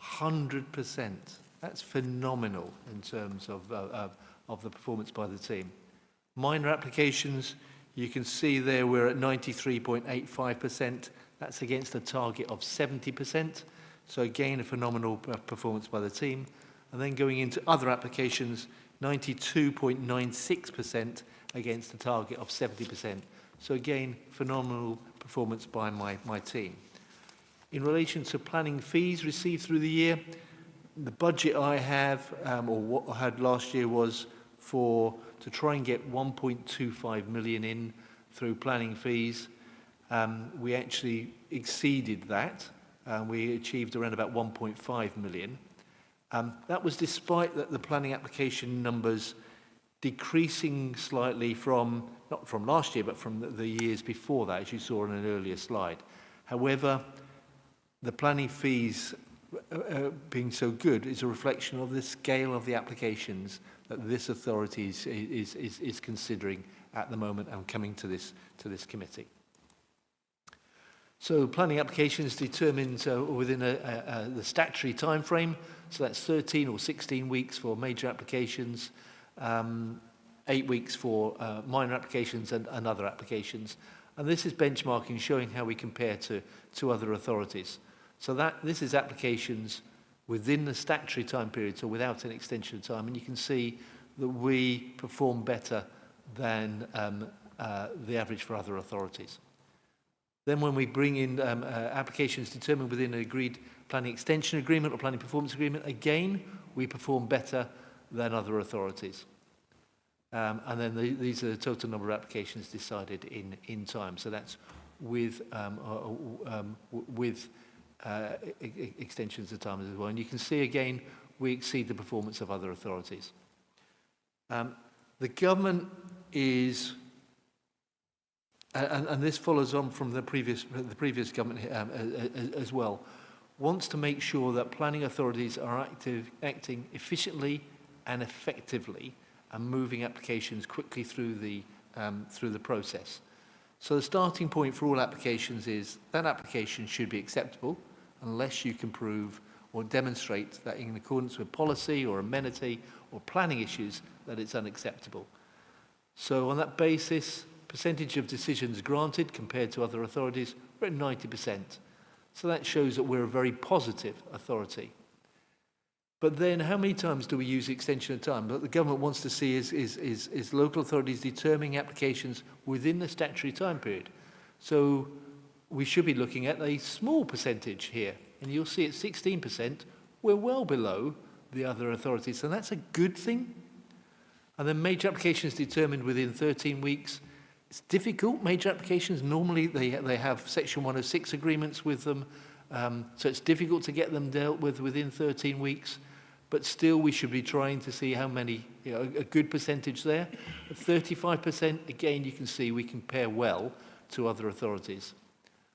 100%. That's phenomenal in terms of the performance by the team. Minor applications, you can see there we're at 93.85%. That's against a target of 70%. So again, a phenomenal performance by the team. And then going into other applications, 92.96% against a target of 70%. So again, phenomenal performance by my team. In relation to planning fees received through the year, the budget I have, or what I had last year, was to try and get 1.25 million in through planning fees. We actually exceeded that. We achieved around about 1.5 million. That was despite the planning application numbers decreasing slightly from, not from last year, but from the years before that, as you saw in an earlier slide. However, the planning fees being so good is a reflection of the scale of the applications that this authority is considering at the moment and coming to this committee. So planning applications determined within the statutory time frame, so that's 13 or 16 weeks for major applications, 8 weeks for minor applications and other applications. And this is benchmarking, showing how we compare to other authorities. So this is applications within the statutory time period, so without an extension of time. And you can see that we perform better than the average for other authorities. Then when we bring in applications determined within an agreed planning extension agreement or planning performance agreement, again, we perform better than other authorities. And then these are the total number of applications decided in time. So that's with extensions of time as well. And you can see again, we exceed the performance of other authorities. The government is, and this follows on from the previous government as well, wants to make sure that planning authorities are acting efficiently and effectively and moving applications quickly through the process. So the starting point for all applications is that application should be acceptable unless you can prove or demonstrate that in accordance with policy or amenity or planning issues that it's unacceptable. So on that basis, percentage of decisions granted compared to other authorities, we're at 90%. So that shows that we're a very positive authority. But then how many times do we use extension of time? What the government wants to see is local authorities determining applications within the statutory time period. So we should be looking at a small percentage here. And you'll see at 16%, we're well below the other authorities. So that's a good thing. And then major applications determined within 13 weeks. It's difficult. Major applications, normally they have Section 106 agreements with them. So it's difficult to get them dealt with within 13 weeks. but still we should be trying to see how many, a good percentage there. At 35%, again, you can see we compare well to other authorities.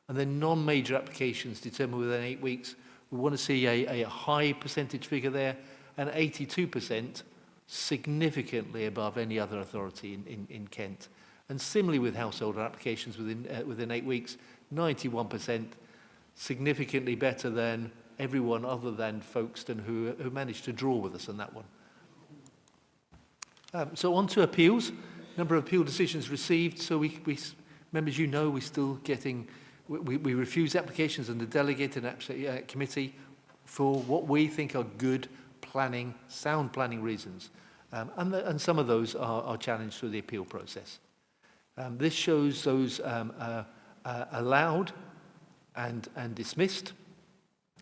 And then non-major applications determined within 8 weeks, we want to see a high percentage figure there, and 82%, significantly above any other authority in Kent. And similarly with household applications within 8 weeks, 91%, significantly better than everyone other than Folkestone who managed to draw with us on that one. So on to appeals. Number of appeal decisions received. So we members, we're still getting, we refuse applications in the delegated committee for what we think are good planning, sound planning reasons. And some of those are challenged through the appeal process. This shows those allowed and dismissed.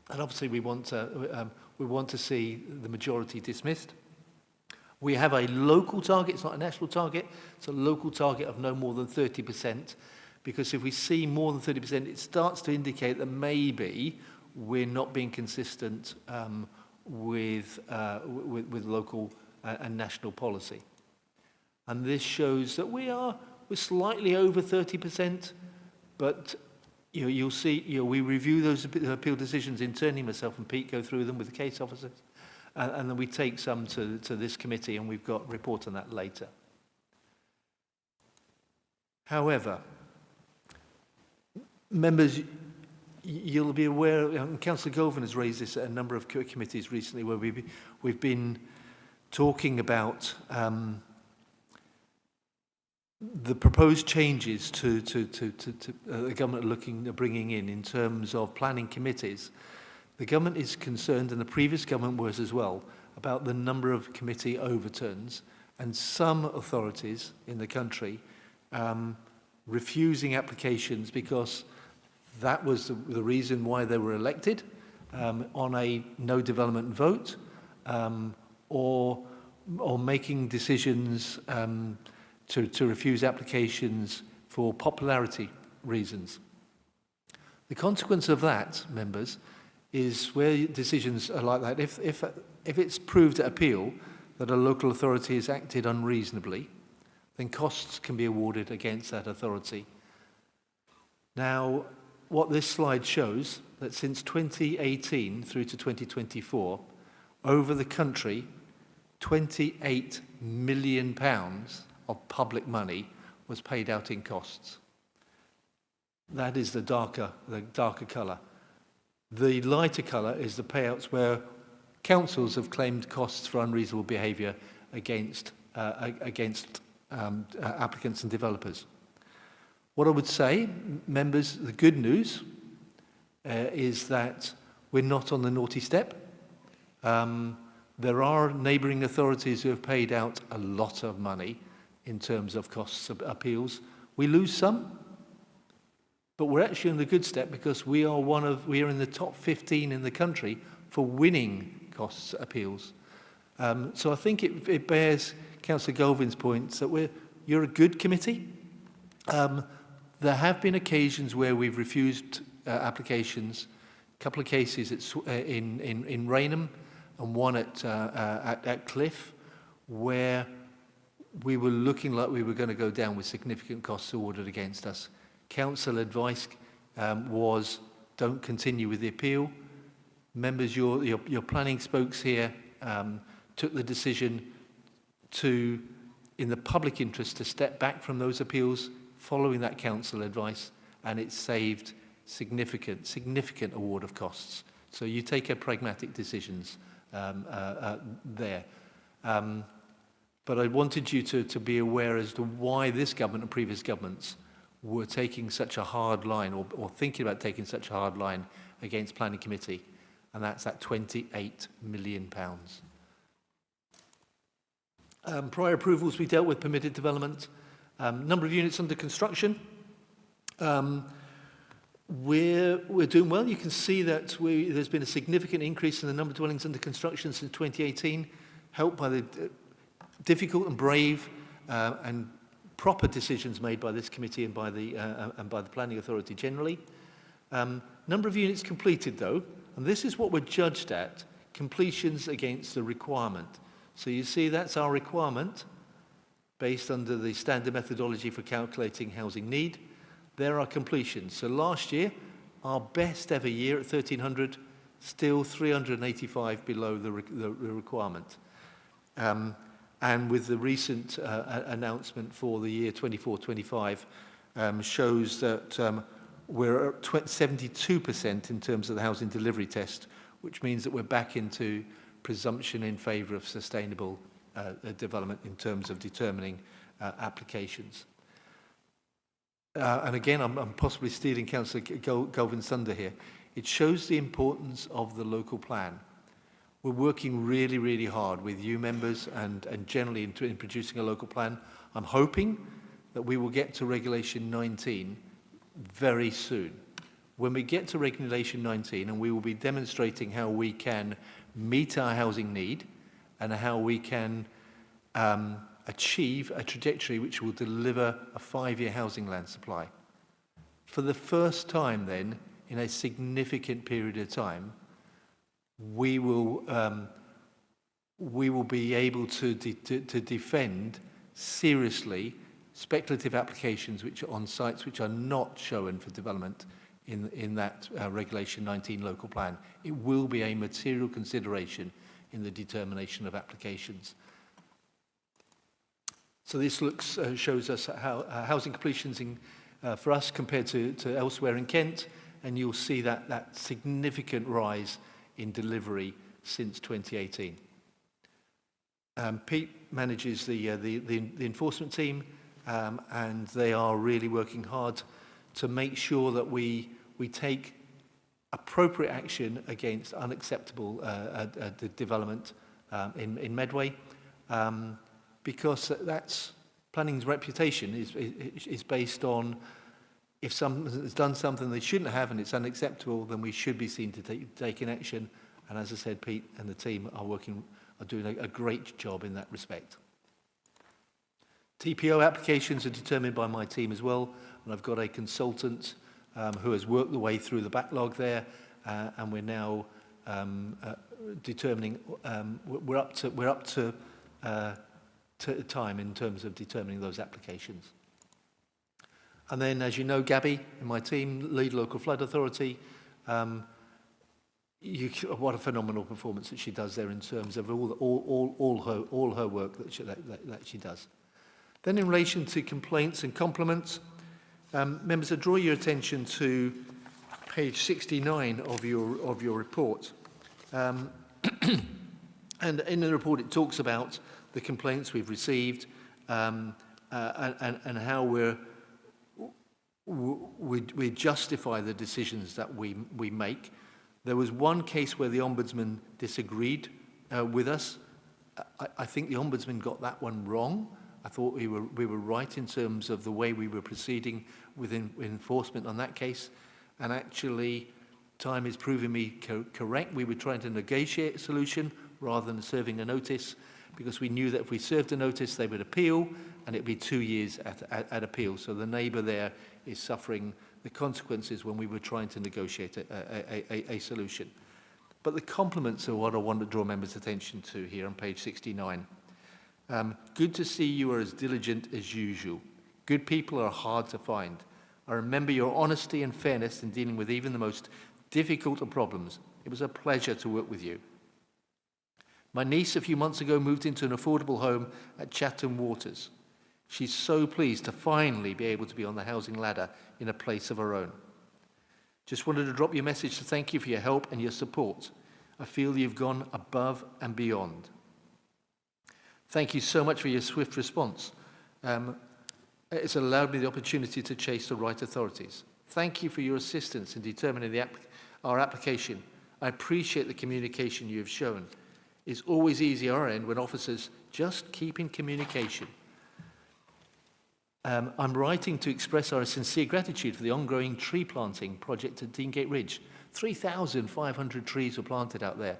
And obviously we want to see the majority dismissed. We have a local target, it's not a national target, it's a local target of no more than 30%, because if we see more than 30%, it starts to indicate that maybe we're not being consistent with local and national policy. And this shows that we're slightly over 30%, but you'll see, we review those appeal decisions internally. Myself and Pete go through them with the case officers, and then we take some to this committee, and we've got a report on that later. However, members, you'll be aware, Councillor Govan has raised this at a number of committees recently, where we've been talking about the proposed changes to the government bringing in terms of planning committees. The government is concerned, and the previous government was as well, about the number of committee overturns, and some authorities in the country refusing applications because that was the reason why they were elected, on a no development vote, or making decisions to refuse applications for popularity reasons. The consequence of that, members, is where decisions are like that, if it's proved at appeal that a local authority has acted unreasonably, then costs can be awarded against that authority. Now, what this slide shows, that since 2018 through to 2024, over the country, £28 million of public money was paid out in costs. That is the darker colour. The lighter colour is the payouts where councils have claimed costs for unreasonable behaviour against applicants and developers. What I would say, members, the good news is that we're not on the naughty step. There are neighbouring authorities who have paid out a lot of money in terms of costs of appeals. We lose some, but we're actually in the good step because we are in the top 15 in the country for winning costs appeals. So I think it bears Councillor Galvin's points that you're a good committee. There have been occasions where we've refused applications, a couple of cases in Rainham and one at Cliff, where we were looking like we were going to go down with significant costs awarded against us. Council advice was don't continue with the appeal. Members, your planning spokes here took the decision to, in the public interest, to step back from those appeals following that council advice, and it saved significant award of costs. So you take a pragmatic decisions there. But I wanted you to be aware as to why this government and previous governments were taking such a hard line or thinking about taking such a hard line against planning committee, and that's that £28 million. Prior approvals, we dealt with permitted development. Number of units under construction. We're doing well. You can see that there's been a significant increase in the number of dwellings under construction since 2018, helped by the difficult and brave and proper decisions made by this committee and by the planning authority generally. Number of units completed, though, and this is what we're judged at, completions against the requirement. So you see that's our requirement based under the standard methodology for calculating housing need. There are completions. So last year, our best ever year at 1,300, still 385 below the requirement. And with the recent announcement for the year 24-25 shows that we're at 72% in terms of the housing delivery test, which means that we're back into presumption in favour of sustainable development in terms of determining applications. And again, I'm possibly stealing Councillor Galvin's thunder here. It shows the importance of the local plan. We're working really, really hard with you members and generally in producing a local plan. I'm hoping that we will get to Regulation 19 very soon. When we get to Regulation 19, and we will be demonstrating how we can meet our housing need and how we can achieve a trajectory which will deliver a 5-year housing land supply. For the first time then, in a significant period of time, we will be able to defend seriously speculative applications which are on sites which are not shown for development in that Regulation 19 local plan. It will be a material consideration in the determination of applications. So this shows us how housing completions for us compared to elsewhere in Kent, and you'll see that significant rise in delivery since 2018. Pete manages the enforcement team, and they are really working hard to make sure that we take appropriate action against unacceptable development in Medway, because that's planning's reputation is based on if someone has done something they shouldn't have and it's unacceptable, then we should be seen to take an action. And as I said, Pete and the team are doing a great job in that respect. TPO applications are determined by my team as well, and I've got a consultant who has worked the way through the backlog there, and we're now determining. We're up to time in terms of determining those applications. And then, as you know, Gabby and my team lead local flood authority. What a phenomenal performance that she does there in terms of all her work that she does. Then in relation to complaints and compliments, members, I draw your attention to page 69 of your report. And in the report it talks about the complaints we've received and how we justify the decisions that we make. There was one case where the Ombudsman disagreed with us. I think the Ombudsman got that one wrong. I thought we were right in terms of the way we were proceeding with enforcement on that case. And actually, time is proving me correct. We were trying to negotiate a solution rather than serving a notice, because we knew that if we served a notice, they would appeal, and it'd be 2 years at appeal. So the neighbour there is suffering the consequences when we were trying to negotiate a solution. But the compliments are what I want to draw members' attention to here on page 69. Good to see you are as diligent as usual. Good people are hard to find. I remember your honesty and fairness in dealing with even the most difficult of problems. It was a pleasure to work with you. My niece a few months ago moved into an affordable home at Chatham Waters. She's so pleased to finally be able to be on the housing ladder in a place of her own. Just wanted to drop you a message to thank you for your help and your support. I feel you've gone above and beyond. Thank you so much for your swift response. It's allowed me the opportunity to chase the right authorities. Thank you for your assistance in determining our application. I appreciate the communication you have shown. It's always easy on our end when officers just keep in communication. I'm writing to express our sincere gratitude for the ongoing tree planting project at Deangate Ridge. 3,500 trees were planted out there.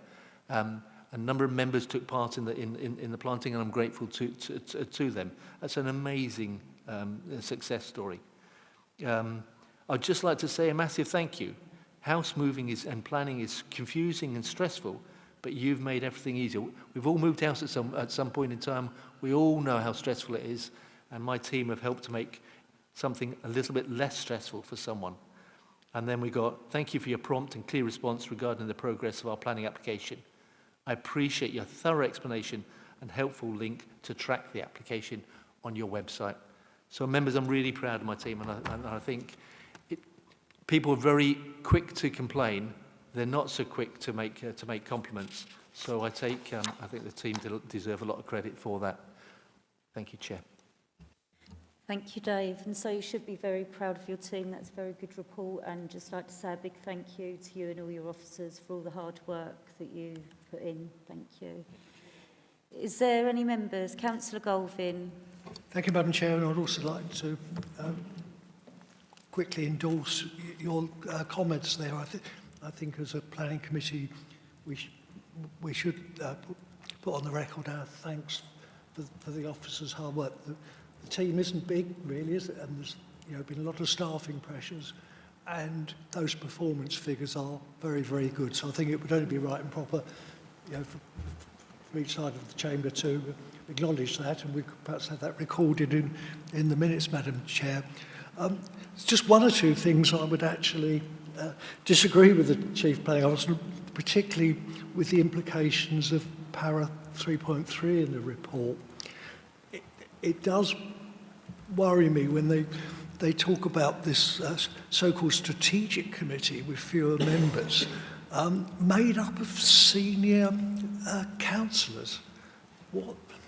A number of members took part in the planting, and I'm grateful to them. That's an amazing success story. I'd just like to say a massive thank you. House moving and planning is confusing and stressful, but you've made everything easier. We've all moved house at some point in time. We all know how stressful it is, and my team have helped to make something a little bit less stressful for someone. And then we got, thank you for your prompt and clear response regarding the progress of our planning application. I appreciate your thorough explanation and helpful link to track the application on your website. So members, I'm really proud of my team, and I think people are very quick to complain. They're not so quick to make compliments. So I think the team deserve a lot of credit for that. Thank you, Chair. Thank you, Dave. And so you should be very proud of your team. That's a very good report. And just like to say a big thank you to you and all your officers for all the hard work that you put in. Thank you. Is there any members? Councillor Golvin. Thank you, Madam Chair. And I'd also like to quickly endorse your comments there. I think as a planning committee, we should put on the record our thanks for the officers' hard work. The team isn't big, really, is it? And there's been a lot of staffing pressures, and those performance figures are very, very good. So I think it would only be right and proper, from each side of the chamber to acknowledge that, and we could perhaps have that recorded in the minutes, Madam Chair. It's just one or two things I would actually disagree with the Chief Planning Officer, particularly with the implications of para 3.3 in the report. It does worry me when they talk about this so-called strategic committee with fewer members, made up of senior councillors.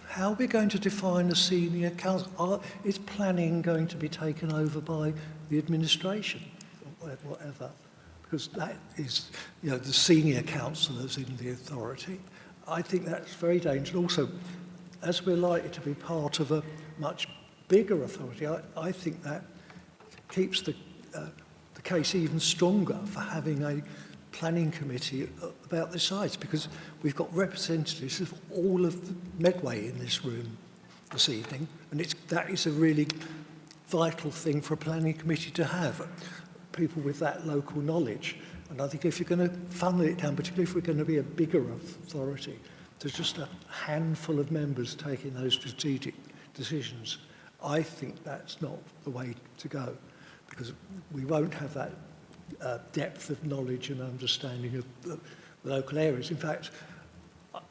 How are we going to define a senior councillor? Is planning going to be taken over by the administration or whatever? Because that is, the senior councillors in the authority. I think that's very dangerous. Also, as we're likely to be part of a much bigger authority, I think that keeps the case even stronger for having a planning committee about this size, because we've got representatives of all of the Medway in this room this evening, and that is a really vital thing for a planning committee to have, people with that local knowledge. And I think if you're going to funnel it down, particularly if we're going to be a bigger authority, there's just a handful of members taking those strategic decisions. I think that's not the way to go, because we won't have that depth of knowledge and understanding of the local areas. In fact,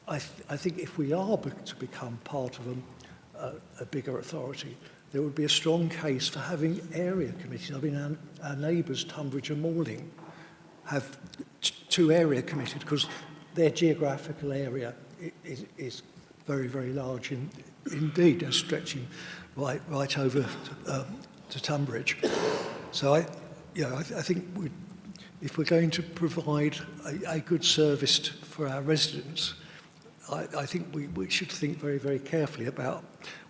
I think if we are to become part of a bigger authority, there would be a strong case for having area committees. I mean, our neighbours, Tunbridge and Malling, have two area committees because their geographical area is very, very large indeed, and stretching right over to Tunbridge. So I think if we're going to provide a good service for our residents, I think we should think very, very carefully about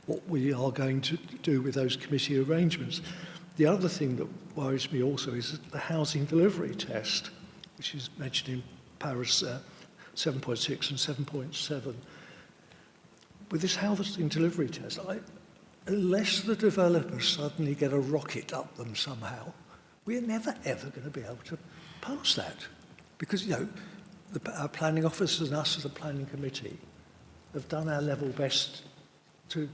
what we are going to do with those committee arrangements. The other thing that worries me also is the housing delivery test, which is mentioned in paras 7.6 and 7.7. With this housing delivery test, unless the developers suddenly get a rocket up them somehow, we're never ever going to be able to pass that. Because, our planning officers and us as a planning committee have done our level best to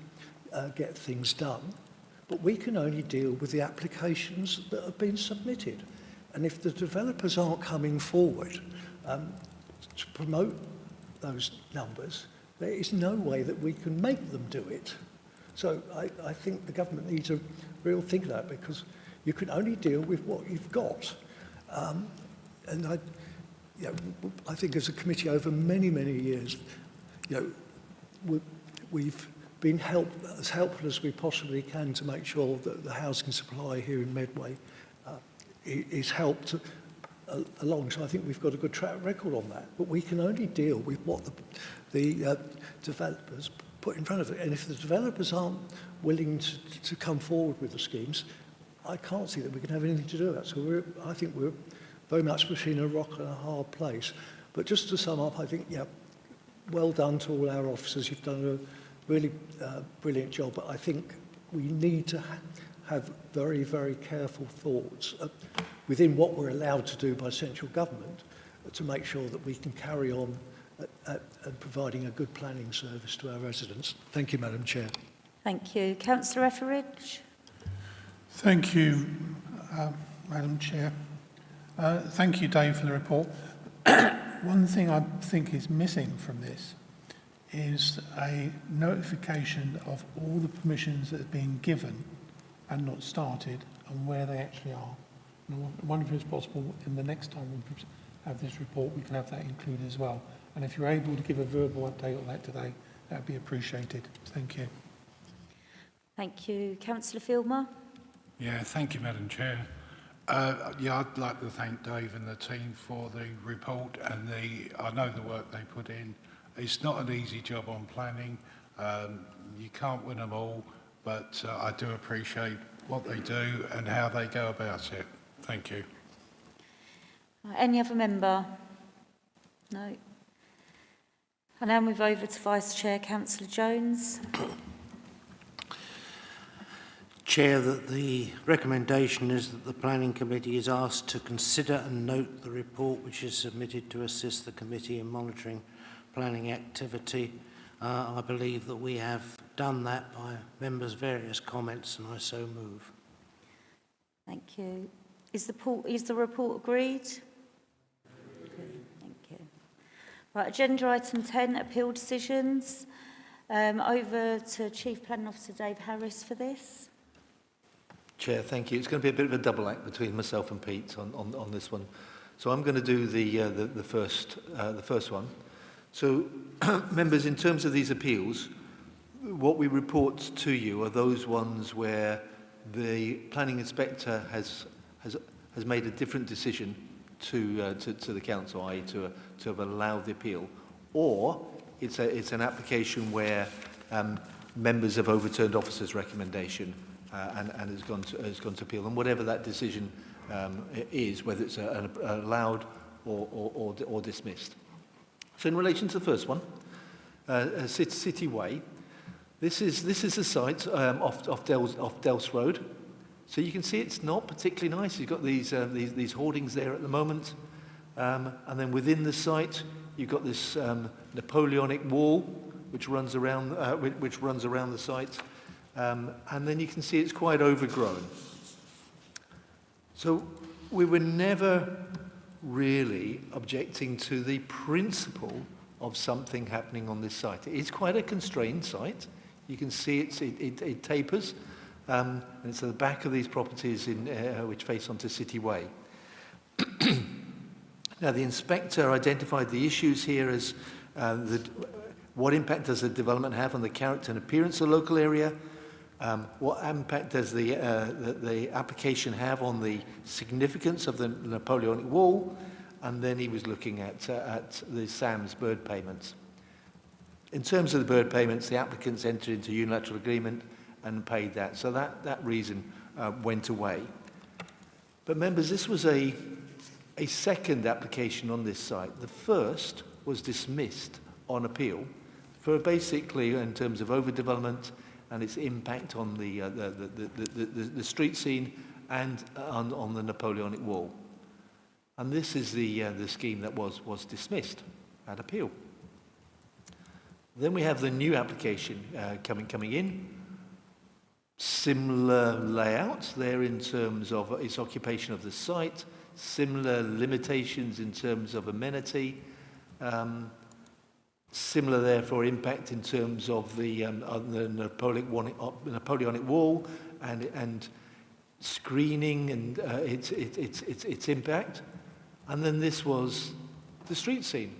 get things done, but we can only deal with the applications that have been submitted. And if the developers aren't coming forward to promote those numbers, there is no way that we can make them do it. So I think the government needs a real think of that, because you can only deal with what you've got. And I think as a committee over many, many years, we've been as helpful as we possibly can to make sure that the housing supply here in Medway is helped along. So I think we've got a good track record on that. But we can only deal with what the developers put in front of it. And if the developers aren't willing to come forward with the schemes, I can't see that we can have anything to do with that. So I think we're very much between a rock and a hard place. But just to sum up, I think, well done to all our officers. You've done a really brilliant job. But I think we need to have very, very careful thoughts within what we're allowed to do by central government to make sure that we can carry on at providing a good planning service to our residents. Thank you, Madam Chair. Thank you. Councillor Etheridge. Thank you, Madam Chair. Thank you, Dave, for the report. One thing I think is missing from this is a notification of all the permissions that have been given and not started and where they actually are. And I wonder if it's possible in the next time we have this report, we can have that included as well. And if you're able to give a verbal update on that today, that would be appreciated. Thank you. Thank you. Councillor Filmer. Yeah, thank you, Madam Chair. Yeah, I'd like to thank Dave and the team for the report and I know the work they put in. It's not an easy job on planning. You can't win them all, but I do appreciate what they do and how they go about it. Thank you. Any other member? No. I now move over to Vice Chair, Councillor Jones. Chair, that the recommendation is that the Planning Committee is asked to consider and note the report which is submitted to assist the committee in monitoring planning activity. I believe that we have done that by members' various comments, and I so move. Thank you. Is the report agreed? Thank you. Right, agenda item 10, appeal decisions. Over to Chief Planning Officer Dave Harris for this. Chair, thank you. It's going to be a bit of a double act between myself and Pete on this one. So I'm going to do the first one. So, members, in terms of these appeals, what we report to you are those ones where the planning inspector has made a different decision to the council, i.e. to have allowed the appeal, or it's an application where members have overturned officers' recommendation and has gone to appeal, and whatever that decision is, whether it's allowed or dismissed. So in relation to the first one, City Way, this is the site off Dels Road. So you can see it's not particularly nice. You've got these hoardings there at the moment, and then within the site you've got this Napoleonic wall which runs around the site, and then you can see it's quite overgrown. So we were never really objecting to the principle of something happening on this site. It is quite a constrained site. You can see it tapers, and it's at the back of these properties which face onto City Way. Now, the inspector identified the issues here as what impact does the development have on the character and appearance of the local area? What impact does the application have on the significance of the Napoleonic Wall? And then he was looking at the SAM's bird payments. In terms of the bird payments, the applicants entered into a unilateral agreement and paid that. So that reason went away. But members, this was a second application on this site. The first was dismissed on appeal for basically in terms of overdevelopment and its impact on the street scene and on the Napoleonic Wall. And this is the scheme that was dismissed at appeal. Then we have the new application coming in. Similar layouts there in terms of its occupation of the site, similar limitations in terms of amenity, similar therefore impact in terms of the Napoleonic Wall and screening and its impact. And then this was the street scene.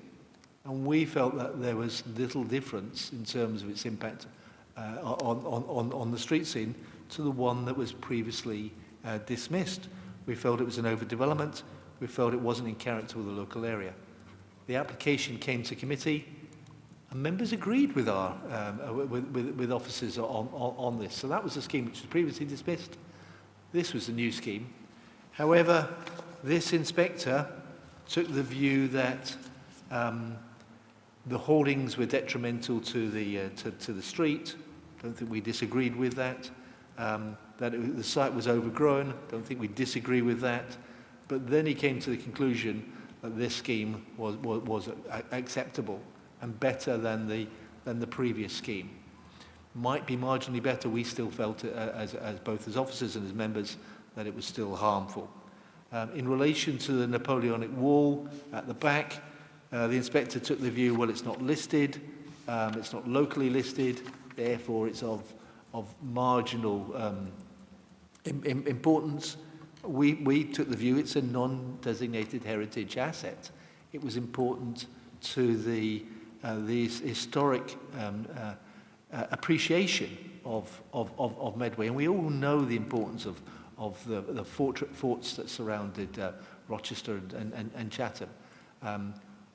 And we felt that there was little difference in terms of its impact on the street scene to the one that was previously dismissed. We felt it was an overdevelopment. We felt it wasn't in character with the local area. The application came to committee, and members agreed with our with officers on this. So that was the scheme which was previously dismissed. This was the new scheme. However, this inspector took the view that the hoardings were detrimental to the street. Don't think we disagreed with that. That the site was overgrown. Don't think we disagree with that. But then he came to the conclusion that this scheme was acceptable and better than the previous scheme. Might be marginally better. We still felt, as both as officers and as members, that it was still harmful. In relation to the Napoleonic wall at the back, the inspector took the view, well, it's not listed, it's not locally listed, therefore it's of marginal importance. We took the view it's a non-designated heritage asset. It was important to the historic appreciation of Medway, and we all know the importance of the forts that surrounded Rochester and Chatham.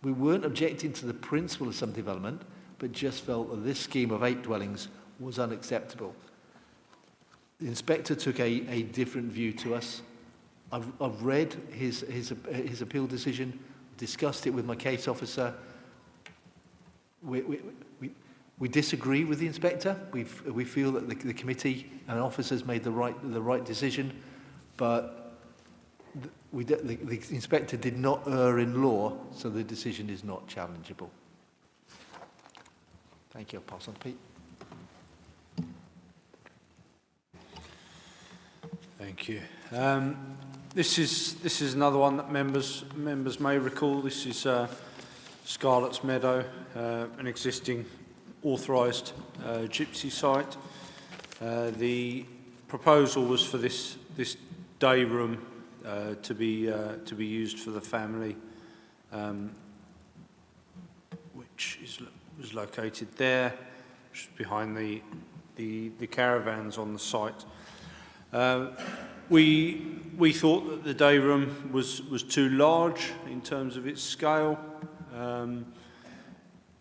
We weren't objecting to the principle of some development, but just felt that this scheme of 8 dwellings was unacceptable. The inspector took a different view to us. I've read his appeal decision, discussed it with my case officer. We disagree with the inspector. We feel that the committee and officers made the right decision, but the inspector did not err in law, so the decision is not challengeable. Thank you. I'll pass on to Pete. Thank you. This is another one that members may recall. This is Scarlett's Meadow, an existing authorised gypsy site. The proposal was for this day room to be used for the family, which was located there, which is behind the caravans on the site. We thought that the day room was too large in terms of its scale,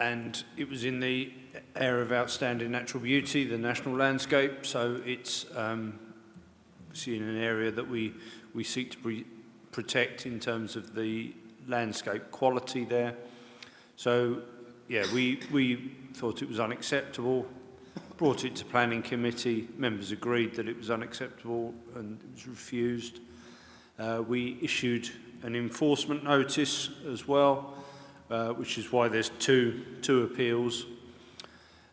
and it was in the area of outstanding natural beauty, the national landscape, so it's in an area that we seek to protect in terms of the landscape quality there. So yeah, we thought it was unacceptable, brought it to planning committee, members agreed that it was unacceptable and it was refused. We issued an enforcement notice as well, which is why there's two appeals.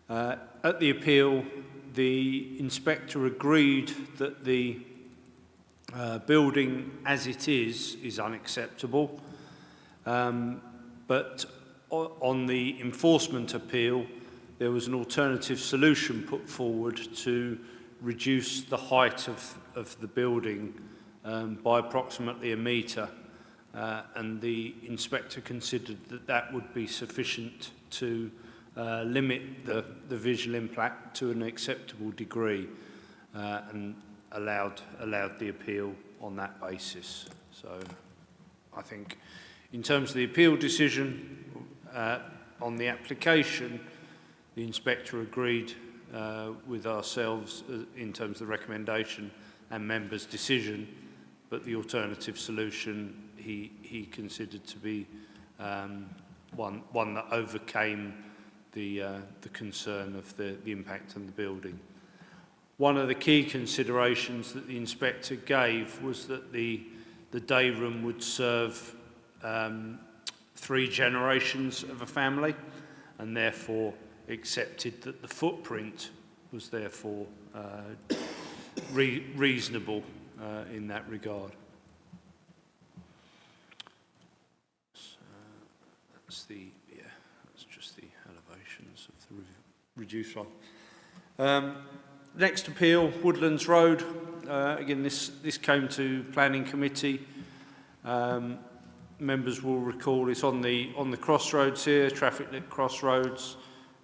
At the appeal, the inspector agreed that the building as it is unacceptable, but on the enforcement appeal, there was an alternative solution put forward to reduce the height of the building by approximately 1 metre, and the inspector considered that would be sufficient to limit the visual impact to an acceptable degree, and allowed the appeal on that basis. So I think in terms of the appeal decision, on the application, the inspector agreed with ourselves in terms of the recommendation and members' decision, but the alternative solution he considered to be one that overcame the concern of the impact on the building. One of the key considerations that the inspector gave was that the day room would serve 3 generations of a family, and therefore accepted that the footprint was therefore reasonable in that regard. So that's just the elevations of the reduced one. Next appeal, Woodlands Road. Again, this came to planning committee. Members will recall it's on the crossroads here, traffic lit crossroads,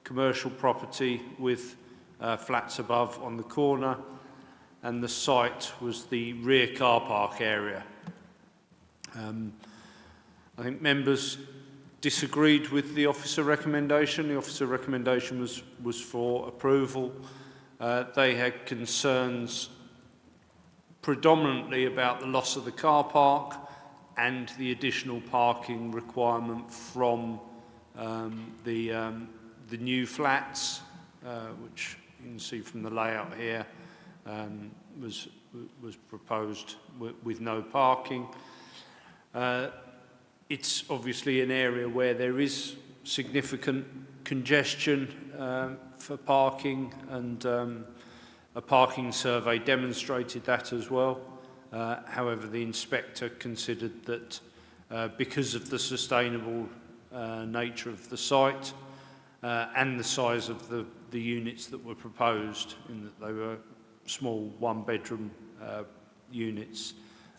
commercial property with flats above on the corner, and the site was the rear car park area. I think members disagreed with the officer recommendation. The officer recommendation was for approval. They had concerns predominantly about the loss of the car park and the additional parking requirement from the new flats, which you can see from the layout here, was proposed with no parking. it's obviously an area where there is significant congestion for parking, and a parking survey demonstrated that as well. However, the inspector considered that because of the sustainable nature of the site and the size of the units that were proposed, in that they were small one-bedroom units,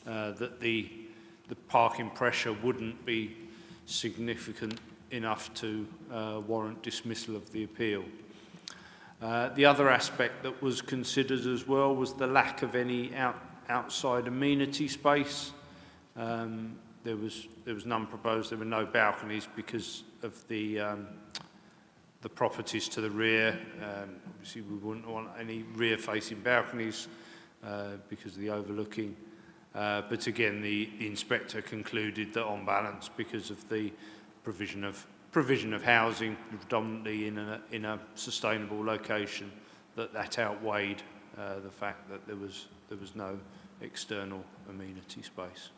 that the parking pressure wouldn't be significant enough to warrant dismissal of the appeal. The other aspect that was considered as well was the lack of any outside amenity space. There was none proposed. There were no balconies because of the properties to the rear. Obviously, we wouldn't want any rear-facing balconies because of the overlooking. But again, the inspector concluded that on balance, because of the provision of housing, predominantly in a sustainable location, that outweighed the fact that there was no external amenity space.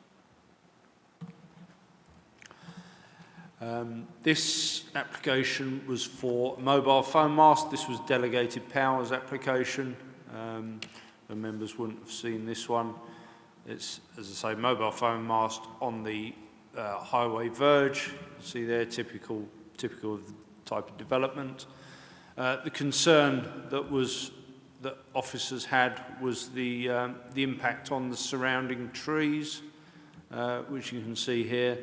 This application was for a mobile phone mast. This was delegated powers application. The members wouldn't have seen this one. It's, as I say, mobile phone mast on the highway verge. You see there, typical of the type of development. The concern that officers had was the impact on the surrounding trees, which you can see here.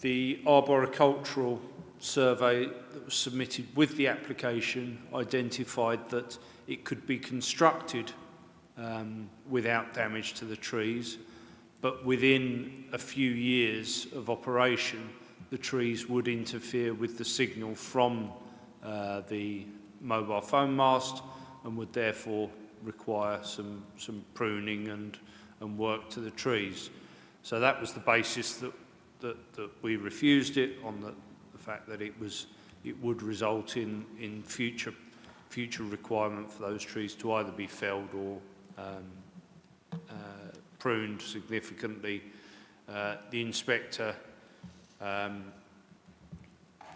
The arboricultural survey that was submitted with the application identified that it could be constructed without damage to the trees, but within a few years of operation, the trees would interfere with the signal from the mobile phone mast and would therefore require some pruning and work to the trees. So that was the basis that we refused it, on the fact that it would result in future requirement for those trees to either be felled or pruned significantly. The inspector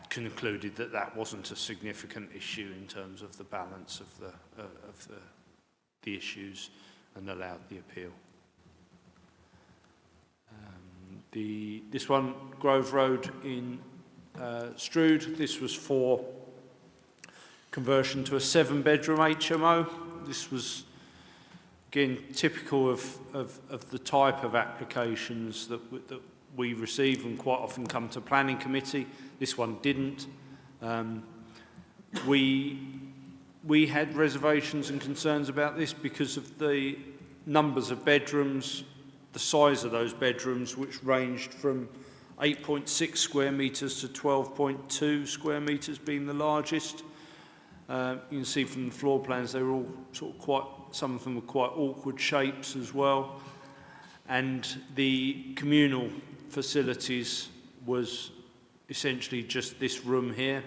concluded that wasn't a significant issue in terms of the balance of the issues, and allowed the appeal. This one, Grove Road in Strood, this was for conversion to a 7-bedroom HMO. This was, again, typical of the type of applications that we receive and quite often come to planning committee. This one didn't. We had reservations and concerns about this because of the numbers of bedrooms, the size of those bedrooms, which ranged from 8.6 square metres to 12.2 square metres being the largest. You can see from the floor plans they were all sort of some of them were quite awkward shapes as well. And the communal facilities was essentially just this room here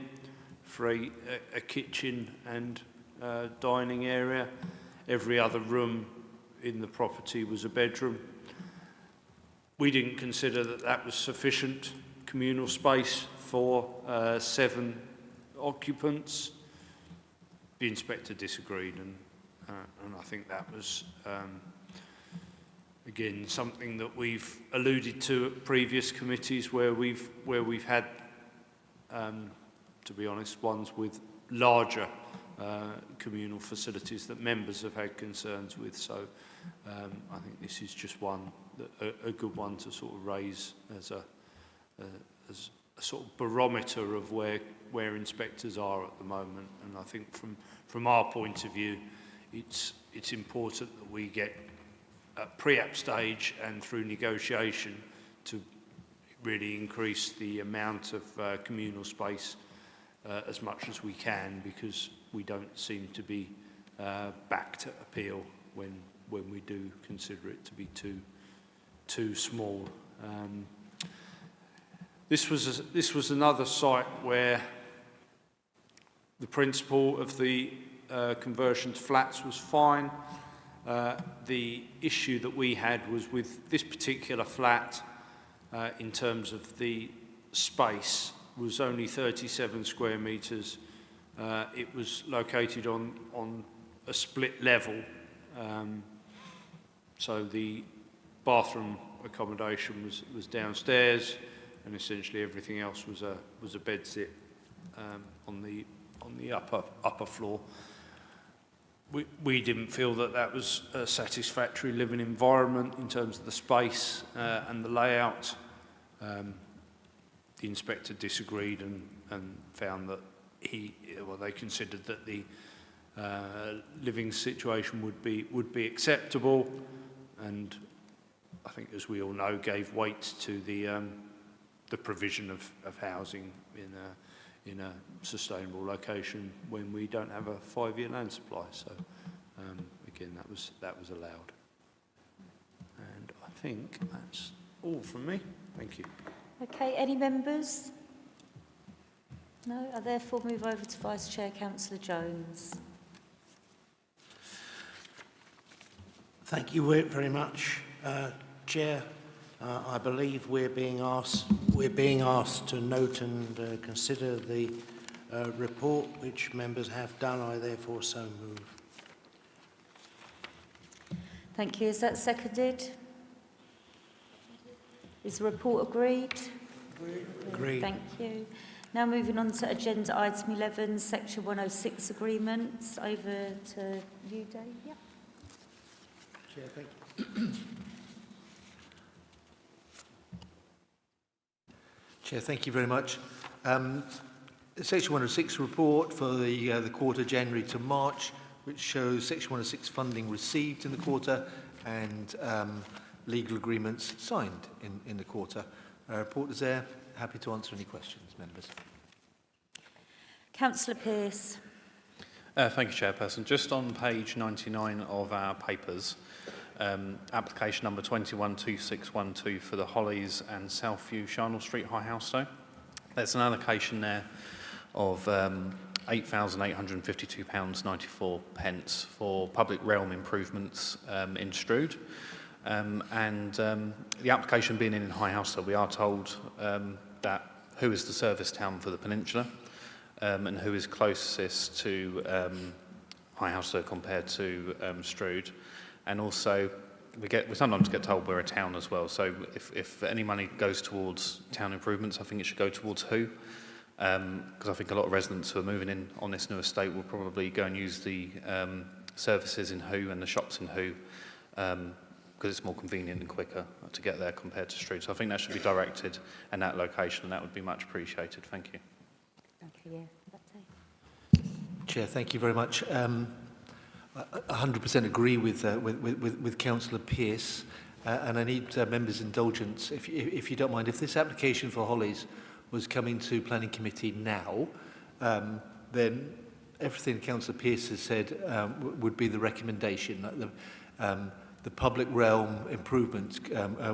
for a kitchen and dining area. Every other room in the property was a bedroom. We didn't consider that was sufficient communal space for 7 occupants. The inspector disagreed, and I think that was again something that we've alluded to at previous committees where we've had, to be honest, ones with larger communal facilities that members have had concerns with. So I think this is just a good one to sort of raise as a sort of barometer of where inspectors are at the moment. And I think from our point of view, it's important that we get at pre-app stage and through negotiation to really increase the amount of communal space as much as we can, because we don't seem to be back to appeal when we do consider it to be too small. This was another site where the principle of the conversion to flats was fine. The issue that we had was with this particular flat. in terms of the space was only 37 square metres. It was located on a split level, so the bathroom accommodation was downstairs, and essentially everything else was a bed sit on the upper floor. We didn't feel that was a satisfactory living environment in terms of the space and the layout. The inspector disagreed and found that they considered that the living situation would be acceptable, and I think, as we all know, gave weight to the provision of housing in a sustainable location when we don't have a 5-year land supply. So again, that was allowed, and I think that's all from me. Thank you. Okay, any members? No, I therefore move over to Vice Chair Councillor Jones. Thank you very much, Chair. I believe we're being asked to note and consider the report, which members have done. I therefore so move. Thank you. Is that seconded? Is the report agreed? Agreed. Thank you. Now moving on to agenda item 11, section 106 agreements. Over to you, Dave. Yep. Chair, thank you. Chair, thank you very much. Section 106 report for the quarter January to March, which shows Section 106 funding received in the quarter and legal agreements signed in the quarter. Report is there. Happy to answer any questions, members. Councillor Pearce. Thank you, Chairperson. Just on page 99 of our papers, application number 212612 for the Hollies and Southview Charnel Street High Housetown. There's an allocation there of £8,852.94 for public realm improvements in Strood. The application being in High Housetown, we are told that who is the service town for the peninsula and who is closest to High Housetown compared to Strood. And also, we sometimes get told we're a town as well. So if any money goes towards town improvements, I think it should go towards who. Because I think a lot of residents who are moving in on this new estate will probably go and use the services in Who and the shops in Who, because it's more convenient and quicker to get there compared to Strood. So I think that should be directed in that location, and that would be much appreciated. Thank you. Okay, yeah. Chair, thank you very much. 100% agree with Councillor Pearce, and I need members' indulgence. If you don't mind, if this application for Hollies was coming to Planning Committee now, then everything Councillor Pearce has said would be the recommendation. That the public realm improvements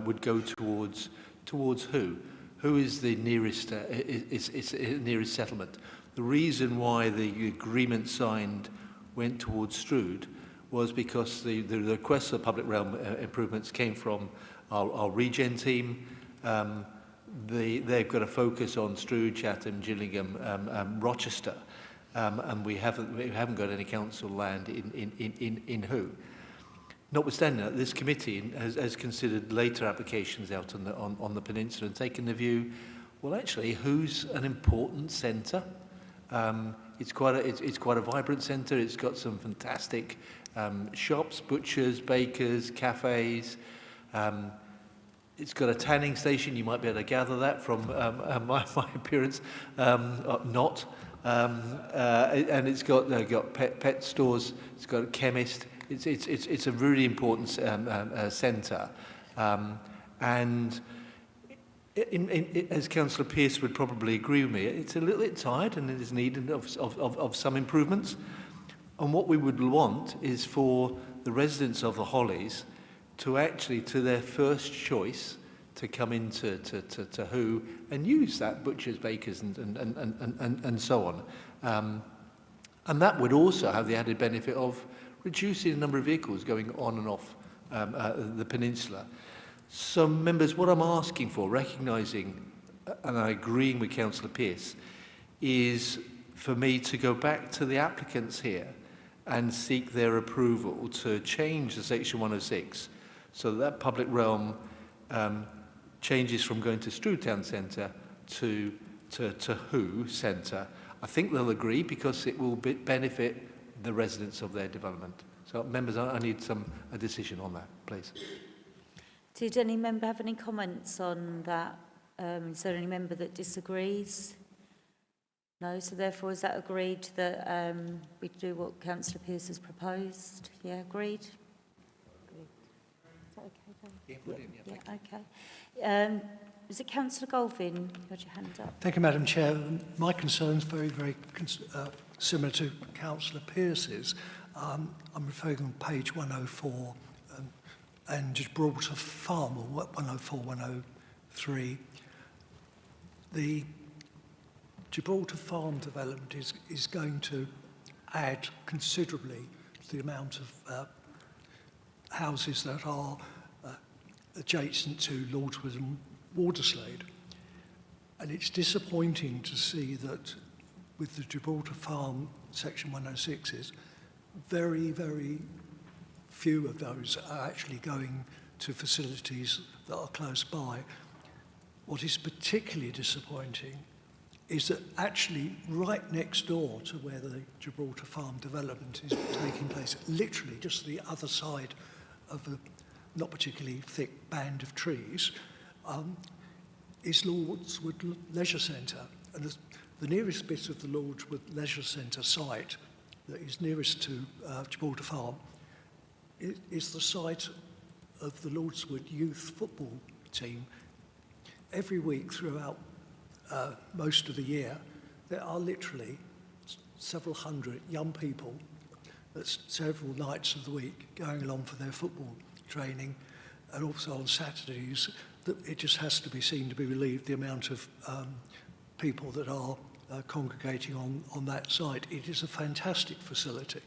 would go towards who? Who is the nearest nearest settlement? The reason why the agreement signed went towards Strood was because the request for public realm improvements came from our regen team. They've got a focus on Strood, Chatham, Gillingham, Rochester, and we haven't got any council land in Who. Notwithstanding that, this committee has considered later applications out on the peninsula and taken the view, well, actually, Who's an important centre. It's quite a vibrant centre. It's got some fantastic shops, butchers, bakers, cafes. It's got a tanning station. You might be able to gather that from my appearance. Not. And it's got pet stores. It's got a chemist. It's a really important centre. And as Councillor Pearce would probably agree with me, it's a little bit tired and it is needed of some improvements. And what we would want is for the residents of the Hollies to actually, to their first choice, to come into to Who and use that, butchers, bakers, and so on. And that would also have the added benefit of reducing the number of vehicles going on and off the peninsula. So, members, what I'm asking for, recognising and I agreeing with Councillor Pearce, is for me to go back to the applicants here and seek their approval to change the section 106 so that public realm changes from going to Strood Town Centre to Who Centre. I think they'll agree because it will benefit the residents of their development. So, members, I need a decision on that, please. Did any member have any comments on that? Is there any member that disagrees? No, so therefore is that agreed that we do what Councillor Pearce has proposed? Yeah, agreed? Is that okay, Dan? Yeah, brilliant. Yeah, okay. Is it Councillor Golvin? You had your hand up. Thank you, Madam Chair. My concern's very similar to Councillor Pearce's. I'm referring on page 104 and Gibraltar Farm, or 104, 103. The Gibraltar Farm development is going to add considerably to the amount of houses that are adjacent to Lordswood and Waterslade. And it's disappointing to see that with the Gibraltar Farm section 106s, very few of those are actually going to facilities that are close by. What is particularly disappointing is that actually right next door to where the Gibraltar Farm development is taking place, literally just the other side of a not particularly thick band of trees, is Lordswood Leisure Centre. And the nearest bit of the Lordswood Leisure Centre site that is nearest to Gibraltar Farm is the site of the Lordswood youth football team. Every week throughout most of the year, there are literally several hundred young people at several nights of the week going along for their football training, and also on Saturdays. That it just has to be seen to be believed the amount of people that are congregating on that site. It is a fantastic facility.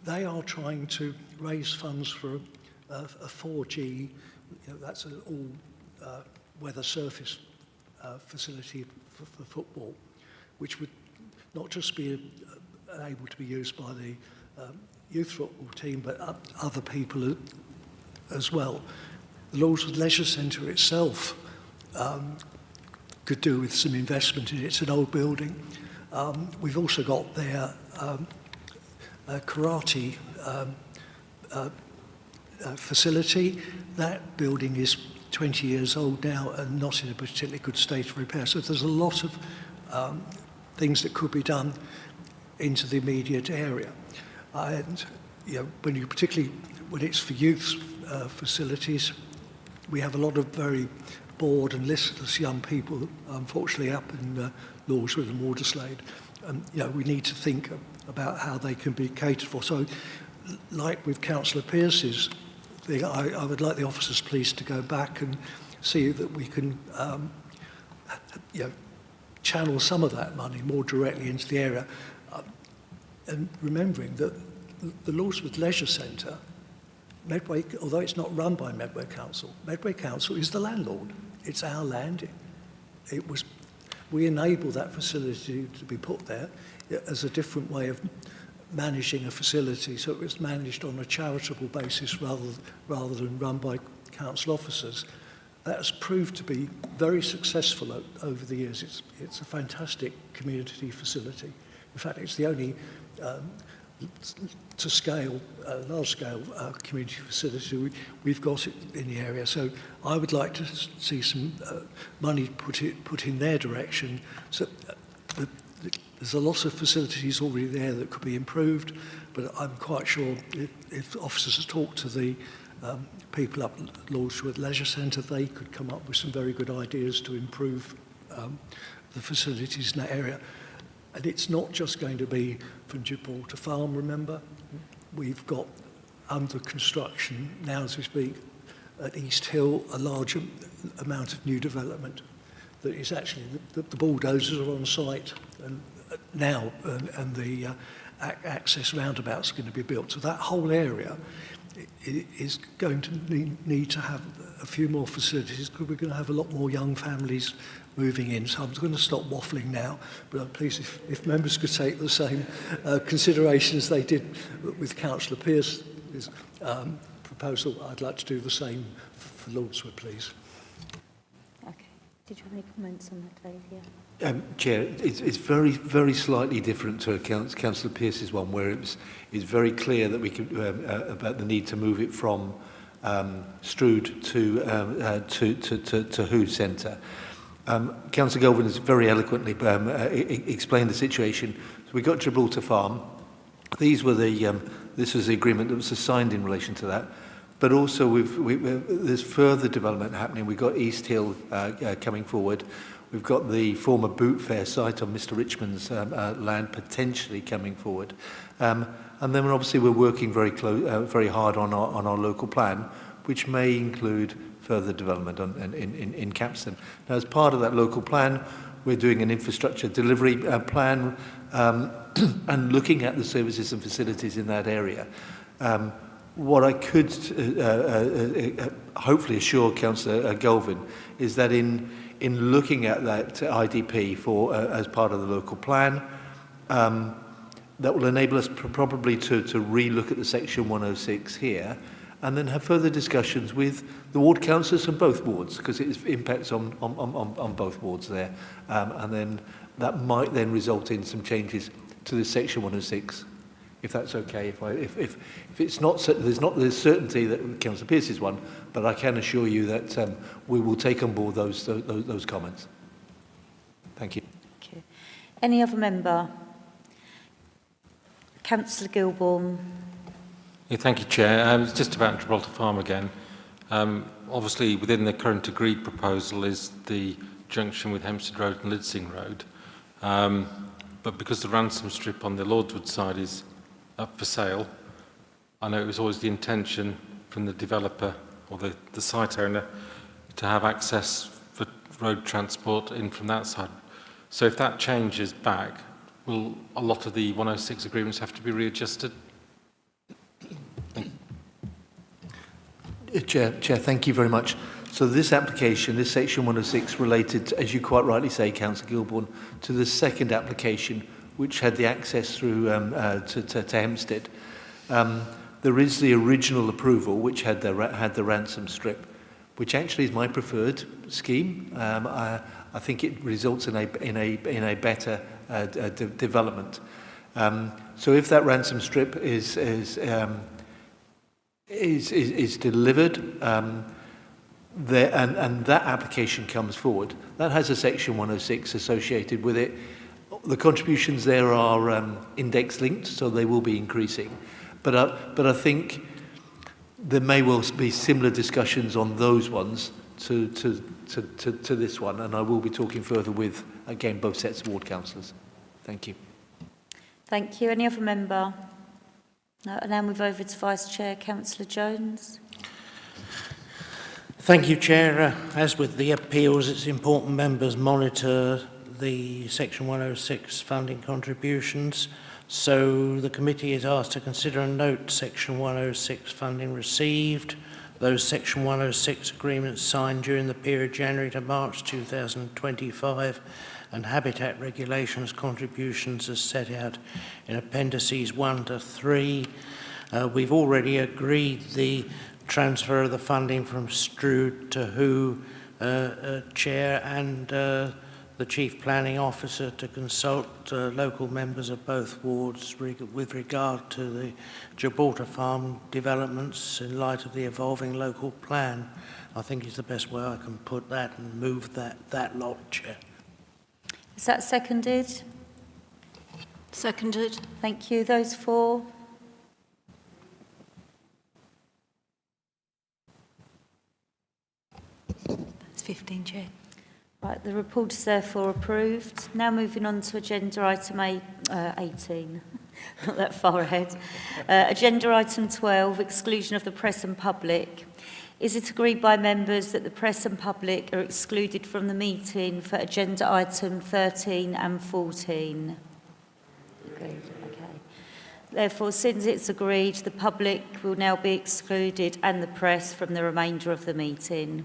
They are trying to raise funds for a 4G, that's an all-weather surface facility for football, which would not just be able to be used by the youth football team, but other people as well. The Lordswood Leisure Centre itself could do with some investment in it. It's an old building. We've also got their karate facility. That building is 20 years old now and not in a particularly good state of repair. So there's a lot of things that could be done into the immediate area. And particularly when it's for youth facilities, we have a lot of very bored and listless young people, unfortunately, up in Lordswood and Waterslade. We need to think about how they can be catered for. So, like with Councillor Pearce's thing, I would like the officers, please, to go back and see that we can, channel some of that money more directly into the area. And remembering that the Lordswood Leisure Centre, Medway, although it's not run by Medway Council is the landlord. It's our land. We enable that facility to be put there as a different way of managing a facility. So it was managed on a charitable basis rather than run by council officers. That has proved to be very successful over the years. It's a fantastic community facility. In fact, it's the only large-scale community facility we've got in the area. So I would like to see some money put in their direction. So there's a lot of facilities already there that could be improved, but I'm quite sure if officers talk to the people up at Lordswood Leisure Centre, they could come up with some very good ideas to improve the facilities in that area. And it's not just going to be from Gibraltar Farm, remember. We've got under construction, now as we speak, at East Hill, a large amount of new development that is actually, the bulldozers are on site and now, and the access roundabouts are going to be built. So that whole area it is going to need to have a few more facilities because we're going to have a lot more young families moving in. So I'm going to stop waffling now, but I'm pleased if members could take the same consideration as they did with Councillor Pearce's proposal. I'd like to do the same for Lordswood, please. Okay. Did you have any comments on that, Dave? Yeah. Chair, it's very, very slightly different to Councillor Pearce's one, where it's very clear that we could about the need to move it from Strood to Who Centre. Councillor Gelvin has very eloquently explained the situation. So we got Gibraltar Farm. These were this was the agreement that was signed in relation to that. But also there's further development happening. We've got East Hill coming forward. We've got the former boot fair site on Mr. Richmond's land potentially coming forward. And then obviously we're working very hard on our local plan, which may include further development in Capstan. Now, as part of that local plan, we're doing an infrastructure delivery plan and looking at the services and facilities in that area. What I could hopefully assure Councillor Gelvin is that in looking at that IDP for as part of the local plan, that will enable us probably to re-look at the Section 106 here and then have further discussions with the ward councillors from both wards, because it impacts on both wards there. And then that might then result in some changes to the Section 106, if that's okay. If it's not, there's certainty that Councillor Pearce is one, but I can assure you that we will take on board those comments. Thank you. Thank you. Any other member? Councillor Gilbourne. Yeah, thank you, Chair. It's just about Gibraltar Farm again. Obviously, within the current agreed proposal is the junction with Hempstead Road and Lidsing Road. But because the ransom strip on the Lordswood side is up for sale, I know it was always the intention from the developer or the site owner to have access for road transport in from that side. So if that changes back, will a lot of the 106 agreements have to be readjusted? Chair, thank you very much. So this application, this Section 106, related, as you quite rightly say, Councillor Gilbourne, to the second application, which had the access through to Hempstead. There is the original approval, which had the ransom strip, which actually is my preferred scheme. I think it results in a better development. So if that ransom strip is delivered, and that application comes forward, that has a Section 106 associated with it. The contributions there are index linked, so they will be increasing. But I think there may well be similar discussions on those ones to this one, and I will be talking further with, again, both sets of ward councillors. Thank you. Thank you. Any other member? No, and now move over to Vice Chair, Councillor Jones. Thank you, Chair. As with the appeals, it's important members monitor the Section 106 funding contributions. So the committee is asked to consider and note Section 106 funding received, those Section 106 agreements signed during the period January to March 2025, and habitat regulations contributions as set out in appendices 1 to 3. We've already agreed the transfer of the funding from Strood to Who, Chair, and the Chief Planning Officer to consult local members of both wards with regard to the Gibraltar Farm developments in light of the evolving local plan. I think is the best way I can put that and move that lot, Chair. Is that seconded? Seconded. Thank you. Those for? That's 15, Chair. Right, the report is therefore approved. Now moving on to agenda item 18, not that far ahead. Agenda item 12, exclusion of the press and public. Is it agreed by members that the press and public are excluded from the meeting for agenda item 13 and 14? Agreed, okay. Therefore, since it's agreed, the public will now be excluded and the press from the remainder of the meeting.